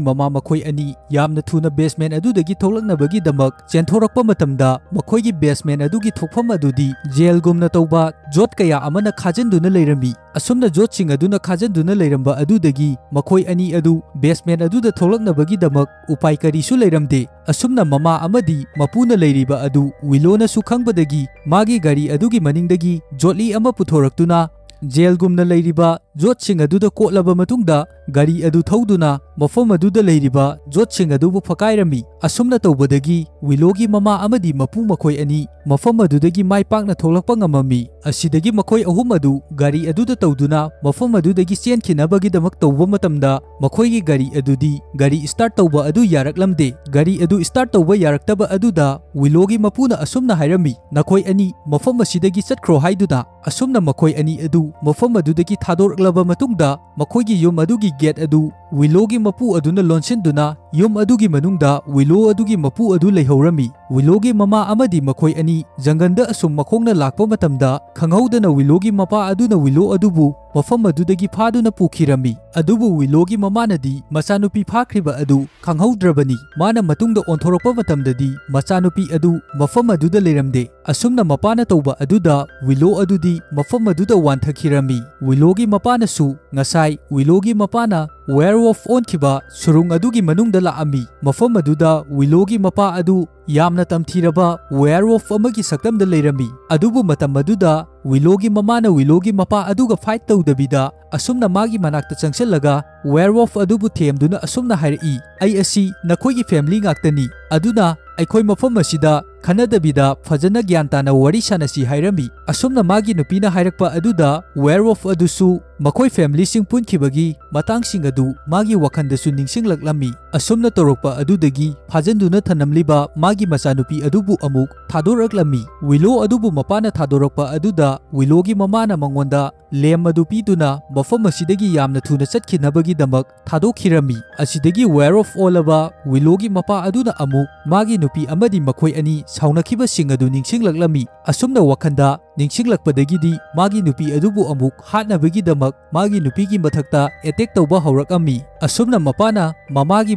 ꯃꯃꯥ ꯃꯈꯣꯏ ꯑꯅꯤ ꯌꯥꯝꯅ ꯊꯨꯅ ꯕꯦꯁꯃꯦꯟ ꯑꯗꯨꯗꯒꯤ ꯊꯣꯛꯂꯛꯅꯕꯒꯤꯗꯃꯛ ꯆꯦꯟꯊꯣꯔꯛꯄ ꯃꯇꯝꯗ ꯃꯈꯣꯏꯒꯤ ꯕꯦꯁꯃꯦꯟ ꯑꯗꯨꯒꯤ ꯊꯣꯛꯐꯝ ꯑꯗꯨꯗꯤ ꯖꯦꯜꯒꯨꯝꯅ ꯇꯧꯕ ꯖꯣꯠ ꯀꯌꯥ ꯑꯃꯅ ꯈꯥꯖꯤꯟꯗꯨꯅ ꯂꯩꯔꯝꯃꯤ꯫ ꯑꯁꯨꯝꯅ ꯖꯣꯠꯁꯤꯡ ꯑꯗꯨꯅ ꯈꯥꯖꯤꯟꯗꯨꯅ ꯂꯩꯔꯝꯕ ꯑꯗꯨꯗꯒꯤ ꯃꯈꯣꯏ ꯑꯅꯤ ꯑꯗꯨ ꯕꯦꯁꯃꯦꯟ ꯑꯗꯨꯗ ꯊꯣꯛꯂꯛꯅꯕꯒꯤꯗꯃꯛ ꯎꯄꯥꯏ ꯀꯔꯤꯁꯨ ꯂꯩꯔꯝꯗꯦ꯫ ꯑꯁꯨꯝꯅ ꯃꯃꯥ ꯑꯃꯗꯤ ꯃꯄꯨꯅ ꯂꯩꯔꯤꯕ ꯑꯗꯨ ꯋꯤꯂꯣꯅꯁꯨ ꯈꯪꯕꯗꯒꯤ ꯃꯥꯒꯤ ꯒꯥꯔꯤ ꯑꯗꯨꯒꯤ ꯃꯅꯤꯡꯗꯒꯤ ꯖꯣꯠꯂꯤ ꯑꯃ ꯄꯨꯊꯣꯔꯛꯇꯨꯅ ꯖꯦꯜꯒꯨꯝꯅ ꯂꯩꯔꯤꯕ ꯖꯣꯠꯁꯤꯡ ꯑꯗꯨꯗ ꯀꯣꯠꯂꯕ ꯃꯇꯨꯡꯗ ꯒꯥꯔꯤ ꯑꯗꯨ ꯊꯧꯗꯨꯅ ꯃꯐꯝ ꯑꯗꯨꯗ ꯂꯩꯔꯤꯕ ꯖꯣꯠꯁꯤꯡ ꯑꯗꯨꯕꯨ ꯐꯛꯀꯥꯏꯔꯝꯃꯤ꯫ ꯑꯁꯨꯝꯅ ꯇꯧꯕꯗꯒꯤ ꯋꯤꯂꯣꯒꯤ ꯃꯃꯥ ꯑꯃꯗꯤ ꯃꯄꯨ ꯃꯈꯣꯏ ꯑꯅꯤ ꯃꯐꯝ ꯑꯗꯨꯗꯒꯤ ꯃꯥꯏ ꯄꯥꯛꯅ ꯊꯣꯛꯂꯛꯄ ꯉꯝꯃꯝꯃꯤ꯫ ꯑꯁꯤꯗꯒꯤ ꯃꯈꯣꯏ ꯑꯍꯨꯝ ꯑꯗꯨ ꯒꯥꯔꯤ ꯑꯗꯨꯗ ꯇꯧꯗꯨꯅ ꯃꯐꯝ ꯑꯗꯨꯗꯒꯤ ꯆꯦꯟꯈꯤꯅꯕꯒꯤꯗꯃꯛ ꯇꯧꯕ ꯃꯇꯝꯗ ꯃꯈꯣꯏꯒꯤ ꯒꯥꯔꯤ ꯑꯗꯨꯗꯤ ꯒꯥꯔꯤ ꯁ꯭ꯇꯥꯔꯠ ꯇꯧꯕ ꯑꯗꯨ ꯌꯥꯔꯛꯂꯝꯗꯦ꯫ ꯒꯥꯔꯤ ꯑꯗꯨ ꯁ꯭ꯇꯥꯔꯠ ꯇꯧꯕ ꯌꯥꯔꯛꯇꯕ ꯑꯗꯨꯗ ꯋꯤꯂꯣꯒꯤ ꯃꯄꯨꯅ ꯑꯁꯨꯝꯅ ꯍꯥꯏꯔꯝꯃꯤ, "ꯅꯈꯣꯏ ꯑꯅꯤ ꯃꯐꯝ ꯑꯁꯤꯗꯒꯤ ꯆꯠꯈ꯭ꯔꯣ" ꯍꯥꯏꯗꯨꯅ꯫ ꯑꯁꯨꯝꯅ ꯃꯈꯣꯏ ꯑꯅꯤ ꯑꯗꯨ ꯃꯐꯝ ꯑꯗꯨꯗꯒꯤ ꯊꯥꯗꯣꯔꯛꯂꯕ ꯃꯇꯨꯡꯗ ꯃꯈꯣꯏꯒꯤ ꯌꯨꯝ ꯑꯗꯨꯒꯤ ꯒꯦꯠ ꯑꯗꯨ ꯋꯤꯂꯣꯒꯤ ꯃꯄꯨ ꯑꯗꯨꯅ ꯂꯣꯟꯁꯤꯟꯗꯨꯅ ꯌꯨꯝ ꯑꯗꯨꯒꯤ ꯃꯅꯨꯡꯗ ꯋꯤꯂꯣ ꯑꯗꯨꯒꯤ ꯃꯄꯨ ꯑꯗꯨ ꯂꯩꯍꯧꯔꯝꯃꯤ꯫ ꯋꯤꯂꯣꯒꯤ ꯃꯃꯥ ꯑꯃꯗꯤ ꯃꯈꯣꯏ ꯑꯅꯤ ꯖꯪꯒꯜꯗ ꯑꯁꯨꯝ ꯃꯈꯣꯡꯅ ꯂꯥꯛꯄ ꯃꯇꯝꯗ ꯈꯪꯍꯧꯗꯅ ꯋꯤꯂꯣꯒꯤ ꯃꯄꯥ ꯑꯗꯨꯅ ꯋꯤꯂꯣ ꯑꯗꯨꯕꯨ ꯃꯐꯝ ꯑꯗꯨꯗꯒꯤ ꯐꯥꯗꯨꯅ ꯄꯨꯈꯤꯔꯝꯃꯤ꯫ ꯑꯗꯨꯕꯨ ꯋꯤꯂꯣꯒꯤ ꯃꯃꯥꯅꯗꯤ ꯃꯆꯥꯅꯨꯄꯤ ꯐꯥꯈ꯭ꯔꯤꯕ ꯑꯗꯨ ꯈꯪꯍꯧꯗ꯭ꯔꯕꯅꯤ꯫ ꯃꯥꯅ ꯃꯇꯨꯡꯗ ꯑꯣꯟꯊꯣꯔꯛꯄ ꯃꯇꯝꯗꯗꯤ ꯃꯆꯥꯅꯨꯄꯤ ꯑꯗꯨ ꯃꯐꯝ ꯑꯗꯨꯗ ꯂꯩꯔꯝꯗꯦ꯫ ꯑꯁꯨꯝꯅ ꯃꯄꯥꯅ ꯇꯧꯕ ꯑꯗꯨꯗ ꯋꯤꯂꯣ ꯑꯗꯨꯗꯤ ꯃꯐꯝ ꯑꯗꯨꯗ ꯋꯥꯟꯊꯈꯤꯔꯝꯃꯤ꯫ ꯋꯤꯂꯣꯒꯤ ꯃꯄꯥꯅꯁꯨ ꯉꯁꯥꯏ ꯋꯤꯂꯣꯒꯤ ꯃꯄꯥꯅ ꯋꯦꯌꯔꯋolf ꯑꯣꯟꯈꯤꯕ ꯁꯨꯔꯨꯡ ꯑꯗꯨꯒꯤ ꯃꯅꯨꯡꯗ ꯂꯥꯛꯑꯝꯃꯤ꯫ ꯃꯐꯝ ꯑꯗꯨꯗ ꯋꯤꯂꯣꯒꯤ ꯃꯄꯥ ꯑꯗꯨ ꯌꯥꯝꯅ ꯇꯝꯊꯤꯔꯕ ꯋꯦꯌꯔꯋolf ꯑꯃꯒꯤ ꯁꯛꯇꯝꯗ ꯂꯩꯔꯝꯃꯤ꯫ ꯑꯗꯨꯕꯨ ꯃꯇꯝ ꯑꯗꯨꯗ ꯋꯤꯂꯣꯒꯤ ꯃꯃꯥꯅ ꯋꯤꯂꯣꯒꯤ ꯃꯄꯥ ꯑꯗꯨꯒ ꯐꯥꯏꯠ ꯇꯧꯗꯕꯤꯗ ꯑꯁꯨꯝꯅ ꯃꯥꯒꯤ ꯃꯅꯥꯛꯇ ꯆꯪꯁꯤꯜꯂꯒ ꯋꯦꯌꯔꯋolf ꯑꯗꯨꯕꯨ ꯊꯦꯝꯗꯨꯅ ꯑꯁꯨꯝꯅ ꯍꯥꯏꯔꯛꯏ, "ꯑꯩ ꯑꯁꯤ ꯅꯈꯣꯏꯒꯤ ꯐꯦꯃꯤꯂꯤ ꯉꯥꯛꯇꯅꯤ, aduna ꯑꯩꯈꯣꯏ ꯃꯐꯝ ꯑꯁꯤꯗ ꯈꯟꯅꯗꯕꯤꯗ ꯐꯖꯅ ꯒ꯭ꯌꯥꯟ ꯇꯥꯅ ꯋꯥꯔꯤ ꯁꯥꯟꯅꯁꯤ ꯍꯥꯏꯔꯝꯃꯤ꯫ ꯑꯁꯨꯝꯅ ꯃꯥꯒꯤ ꯅꯨꯄꯤꯅ ꯍꯥꯏꯔꯛꯄ ꯑꯗꯨꯗ ꯋꯦꯌꯔꯋolf ꯑꯗꯨꯁꯨ ꯃꯈꯣꯏ ꯐꯦꯃꯤꯂꯤꯁꯤꯡ ꯄꯨꯟꯈꯤꯕꯒꯤ ꯃꯇꯥꯡꯁꯤꯡ ꯑꯗꯨ ꯃꯥꯒꯤ ꯋꯥꯈꯟꯗꯁꯨ ꯅꯤꯡꯁꯤꯡꯂꯛꯂꯝꯃꯤ꯫ ꯑꯁꯨꯝꯅ ꯇꯧꯔꯛꯄ ꯑꯗꯨꯗꯒꯤ ꯐꯥꯖꯤꯟꯗꯨꯅ ꯊꯅꯝꯂꯤꯕ ꯃꯥꯒꯤ ꯃꯆꯥꯅꯨꯄꯤ ꯑꯗꯨꯕꯨ ꯑꯃꯨꯛ ꯊꯥꯗꯣꯔꯛꯂꯝꯃꯤ꯫ ꯋꯤꯂꯣ ꯑꯗꯨꯕꯨ ꯃꯄꯥꯅ ꯊꯥꯗꯣꯔꯛꯄ ꯑꯗꯨꯗ ꯋꯤꯂꯣꯒꯤ ꯃꯃꯥꯅ ꯃꯉꯣꯟꯗ ꯂꯦꯝ ꯑꯗꯨ ꯄꯤꯗꯨꯅ ꯃꯐꯝ ꯑꯁꯤꯗꯒꯤ ꯌꯥꯝꯅ ꯊꯨꯅ ꯆꯠꯈꯤꯅꯕꯒꯤꯗꯃꯛ ꯊꯥꯗꯣꯛꯈꯤꯔꯝꯃꯤ꯫ ꯑꯁꯤꯗꯒꯤ ꯋꯦꯌꯔwolf ꯑꯣꯜꯂꯕ ꯋꯤꯂꯣꯒꯤ ꯃꯄꯥ ꯑꯗꯨꯅ ꯑꯃꯨꯛ ꯃꯥꯒꯤ ꯅꯨꯄꯤ ꯑꯃꯗꯤ ꯃꯈꯣꯏ ꯑꯅꯤ ꯁꯥꯎꯅꯈꯤꯕꯁꯤꯡ ꯑꯗꯨ ꯅꯤꯡꯁꯤꯡꯂꯛꯂꯝꯃꯤ꯫ ꯑꯁꯨꯝꯅ ꯋꯥꯈꯟꯗ ꯅꯤꯡꯁꯤꯡꯂꯛꯄꯗꯒꯤꯗꯤ ꯃꯥꯒꯤ ꯅꯨꯄꯤ ꯑꯗꯨꯕꯨ ꯑꯃꯨꯛ ꯍꯥꯠꯅꯕꯒꯤꯗꯃꯛ ꯃꯥꯒꯤ ꯅꯨꯄꯤꯒꯤ ꯃꯊꯛꯇ ꯑꯦꯇꯦꯛ ꯇꯧꯕ ꯍꯧꯔꯛꯑꯝꯃꯤ꯫ ꯑꯁꯨꯝꯅ ꯃꯄꯥꯅ ꯃꯃꯥꯒꯤ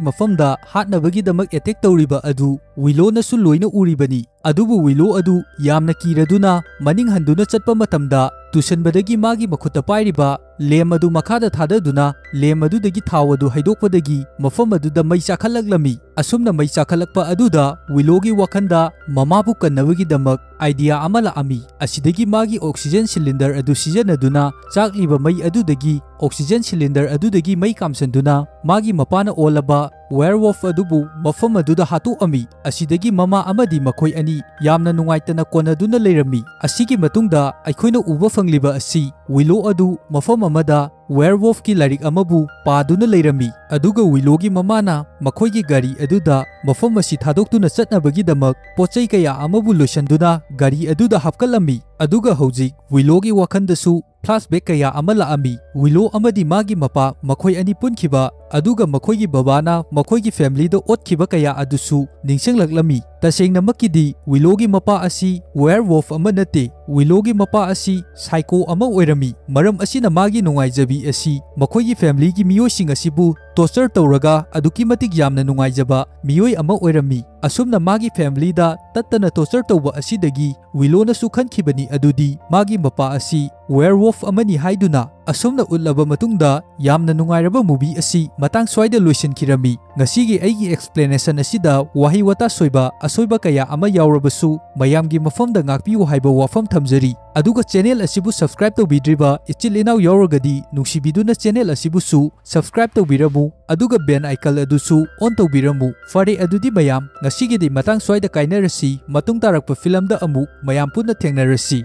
ꯃꯐꯝꯗ ꯍꯥꯠꯅꯕꯒꯤꯗꯃꯛ ꯑꯦꯇꯦꯛ ꯇꯧꯔꯤꯕ ꯑꯗꯨ ꯋꯤꯂꯣꯅꯁꯨ ꯂꯣꯏꯅ ꯎꯔꯤꯕꯅꯤ꯫ ꯑꯗꯨꯕꯨ ꯋꯤꯂꯣ ꯑꯗꯨ ꯌꯥꯝꯅ ꯀꯤꯔꯗꯨꯅ ꯃꯅꯤꯡ ꯍꯟꯗꯨꯅ ꯆꯠꯄ ꯃꯇꯝꯗ ꯇꯨꯁꯟꯕꯗꯒꯤ ꯃꯥꯒꯤ ꯃꯈꯨꯠꯇ ꯄꯥꯏꯔꯤꯕ ꯂꯦꯝ ꯑꯗꯨ ꯃꯈꯥꯗ ꯊꯥꯗꯗꯨꯅ ꯂꯦꯝ ꯑꯗꯨꯗꯒꯤ ꯊꯥꯎ ꯑꯗꯨ ꯍꯩꯗꯣꯛꯄꯗꯒꯤ ꯃꯐꯝ ꯑꯗꯨꯗ ꯃꯩ ꯆꯥꯈꯠꯂꯛꯂꯝꯃꯤ꯫ ꯑꯁꯨꯝꯅ ꯃꯩ ꯆꯥꯈꯠꯂꯛꯄ ꯑꯗꯨꯗ ꯋꯤꯂꯣꯒꯤ ꯋꯥꯈꯟꯗ ꯃꯃꯥꯕꯨ ꯀꯟꯅꯕꯒꯤꯗꯃꯛ ꯑꯥꯏꯗꯤꯌꯥ ꯑꯃ ꯂꯥꯛꯑꯝꯃꯤ꯫ ꯑꯁꯤꯗꯒꯤ ꯃꯥꯒꯤ ꯑꯣꯛꯁꯤꯖꯦꯟ ꯁꯤꯂꯤꯟꯗꯔ ꯑꯗꯨ ꯁꯤꯖꯤꯟꯅꯗꯨꯅ ꯆꯥꯛꯂꯤꯕ ꯃꯩ ꯑꯗꯨꯗꯒꯤ ꯑꯣꯛꯁꯤꯖꯦꯟ ꯁꯤꯂꯤꯟꯗꯔ ꯑꯗꯨꯗꯒꯤ ꯃꯩ ꯀꯥꯝꯁꯟꯗꯨꯅ ꯃꯥꯒꯤ ꯃꯄꯥꯅ ꯑꯣꯜꯂꯕ ꯋꯦꯌꯔwolf ꯑꯗꯨꯕꯨ ꯃꯐꯝ ꯑꯗꯨꯗ ꯍꯥꯠꯇꯣꯛꯑꯝꯃꯤ꯫ ꯑꯁꯤꯗꯒꯤ ꯃꯃꯥ ꯑꯃꯗꯤ ꯃꯈꯣꯏ ꯑꯅꯤ ꯌꯥꯝꯅ ꯅꯨꯡꯉꯥꯏꯇꯅ ꯀꯣꯟꯅꯗꯨꯅ ꯂꯩꯔꯝꯃꯤ꯫ ꯑꯁꯤꯒꯤ ꯃꯇꯨꯡꯗ ꯑꯩꯈꯣꯏꯅ ꯎꯕ ꯐꯪꯂꯤꯕ ꯑꯁꯤ ꯋꯤꯂꯣ ꯑꯗꯨ ꯃꯐꯝ ꯑꯃꯗ ꯋꯦꯌꯔwolfꯀꯤ ꯂꯥꯏꯔꯤꯛ ꯑꯃꯕꯨ ꯄꯥꯗꯨꯅ ꯂꯩꯔꯝꯃꯤ꯫ ꯑꯗꯨꯒ ꯋꯤꯂꯣꯒꯤ ꯃꯃꯥꯅ ꯃꯈꯣꯏꯒꯤ ꯒꯥꯔꯤ ꯑꯗꯨꯗ ꯃꯐꯝ ꯑꯁꯤ ꯊꯥꯗꯣꯛꯇꯨꯅ ꯆꯠꯅꯕꯒꯤꯗꯃꯛ ꯄꯣꯠꯆꯩ ꯀꯌꯥ ꯑꯃꯕꯨ ꯂꯣꯏꯁꯤꯟꯗꯨꯅ ꯒꯥꯔꯤ ꯑꯗꯨꯗ ꯍꯥꯞꯀꯠꯂꯝꯃꯤ꯫ ꯑꯗꯨꯒ ꯍꯧꯖꯤꯛ ꯋꯤꯂꯣꯒꯤ ꯋꯥꯈꯟꯗꯁꯨ ꯐ꯭ꯂꯥꯁꯕꯦꯛ ꯀꯌꯥ ꯑꯃ ꯂꯥꯛꯑꯝꯃꯤ꯫ ꯋꯤꯂꯣ ꯑꯃꯗꯤ ꯃꯥꯒꯤ ꯃꯄꯥ ꯃꯈꯣꯏ ꯑꯅꯤ ꯄꯨꯟꯈꯤꯕ ꯑꯗꯨꯒ ꯃꯈꯣꯏꯒꯤ ꯕꯕꯥꯅ ꯃꯈꯣꯏꯒꯤ ꯐꯦꯃꯤꯂꯤꯗ ꯑꯣꯠꯈꯤꯕ ꯀꯌꯥ ꯑꯗꯨꯁꯨ ꯅꯤꯡꯁꯤꯡꯂꯛꯂꯝꯃꯤ꯫ ꯇꯁꯦꯡꯅꯃꯛꯀꯤꯗꯤ ꯋꯤꯂꯣꯒꯤ ꯃꯄꯥ ꯑꯁꯤ ꯋꯦꯌꯔwolf ꯑꯃ ꯅꯠꯇꯦ, ꯋꯤꯂꯣꯒꯤ ꯃꯄꯥ ꯑꯁꯤ ꯁꯥꯏꯀꯣ ꯑꯃ ꯑꯣꯏꯔꯝꯃꯤ꯫ ꯃꯔꯝ ꯑꯁꯤꯅ ꯃꯥꯒꯤ ꯅꯨꯡꯉꯥꯏꯖꯕꯤ ꯑꯁꯤ ꯃꯈꯣꯏꯒꯤ ꯐꯦꯃꯤꯂꯤꯒꯤ ꯃꯤꯑꯣꯏꯁꯤꯡ ꯑꯁꯤꯕꯨ ꯇꯣꯔꯆꯔ ꯇꯧꯔꯒ ꯑꯗꯨꯛꯀꯤ ꯃꯇꯤꯛ ꯌꯥꯝꯅ ꯅꯨꯡꯉꯥꯏꯖꯕ ꯃꯤꯑꯣꯏ ꯑꯃ ꯑꯣꯏꯔꯝꯃꯤ꯫ ꯑꯁꯨꯝꯅ ꯃꯥꯒꯤ ꯐꯦꯃꯤꯂꯤꯗ ꯇꯠꯇꯅ ꯇꯣꯔꯆꯔ ꯇꯧꯕ ꯑꯁꯤꯗꯒꯤ ꯋꯤꯂꯣꯅꯁꯨ ꯈꯟꯈꯤꯕꯅꯤ ꯑꯗꯨꯗꯤ ꯃꯥꯒꯤ ꯃꯄꯥ ꯑꯁꯤ ꯋꯦꯌꯔwolf ꯑꯃꯅꯤ ꯍꯥꯏꯗꯨꯅ꯫ ꯑꯁꯨꯝꯅ ꯎꯠꯂꯕ ꯃꯇꯨꯡꯗ ꯌꯥꯝꯅ ꯅꯨꯡꯉꯥꯏꯔꯕ ꯃꯨꯚꯤ ꯑꯁꯤ ꯃꯇꯥꯡ ꯁ꯭ꯋꯥꯏꯗ ꯂꯣꯏꯁꯤꯟꯈꯤꯔꯝꯃꯤ꯫ ꯉꯁꯤꯒꯤ ꯑꯩꯒꯤ ꯑꯦꯛꯁꯄ꯭ꯂꯦꯅꯦꯁꯟ ꯑꯁꯤꯗ ꯋꯥꯍꯩ ꯋꯥꯇꯥ ꯁꯣꯏꯕ ꯑꯁꯣꯏꯕ ꯀꯌꯥ ꯑꯃ ꯌꯥꯎꯔꯕꯁꯨ ꯃꯌꯥꯝꯒꯤ ꯃꯐꯝꯗ ꯉꯥꯛꯄꯤꯌꯨ ꯍꯥꯏꯕ ꯋꯥꯐꯝ ꯊꯝꯖꯔꯤ꯫ ꯑꯗꯨꯒ ꯆꯦꯅꯦꯜ ꯑꯁꯤꯕꯨ ꯁꯕꯁꯀ꯭ꯔꯥꯏꯕ ꯇꯧꯕꯤꯗ꯭ꯔꯤꯕ ꯏꯆꯤꯜ ꯏꯅꯥꯎ ꯌꯥꯎꯔꯒꯗꯤ ꯅꯨꯡꯁꯤꯕꯤꯗꯨꯅ ꯆꯦꯅꯦꯜ ꯑꯁꯤꯕꯨꯁꯨ ꯁꯕꯁꯀ꯭ꯔꯥꯏꯕ ꯇꯧꯕꯤꯔꯝꯃꯨ, ꯑꯗꯨꯒ ꯕꯦꯜ ꯑꯥꯏꯀꯟ ꯑꯗꯨꯁꯨ ꯑꯣꯟ ꯇꯧꯕꯤꯔꯝꯃꯨ꯫ ꯐꯔꯦ ꯑꯗꯨꯗꯤ ꯃꯌꯥꯝ ꯉꯁꯤꯒꯤꯗꯤ ꯃꯇꯥꯡ ꯁ꯭ꯋꯥꯏꯗ ꯀꯥꯏꯅꯔꯁꯤ, ꯃꯇꯨꯡ ꯇꯥꯔꯛꯄ ꯐꯤꯂꯝꯗ ꯑꯃꯨꯛ ꯃꯌꯥꯝ ꯄꯨꯟꯅ ꯊꯦꯡꯅꯔꯁꯤ꯫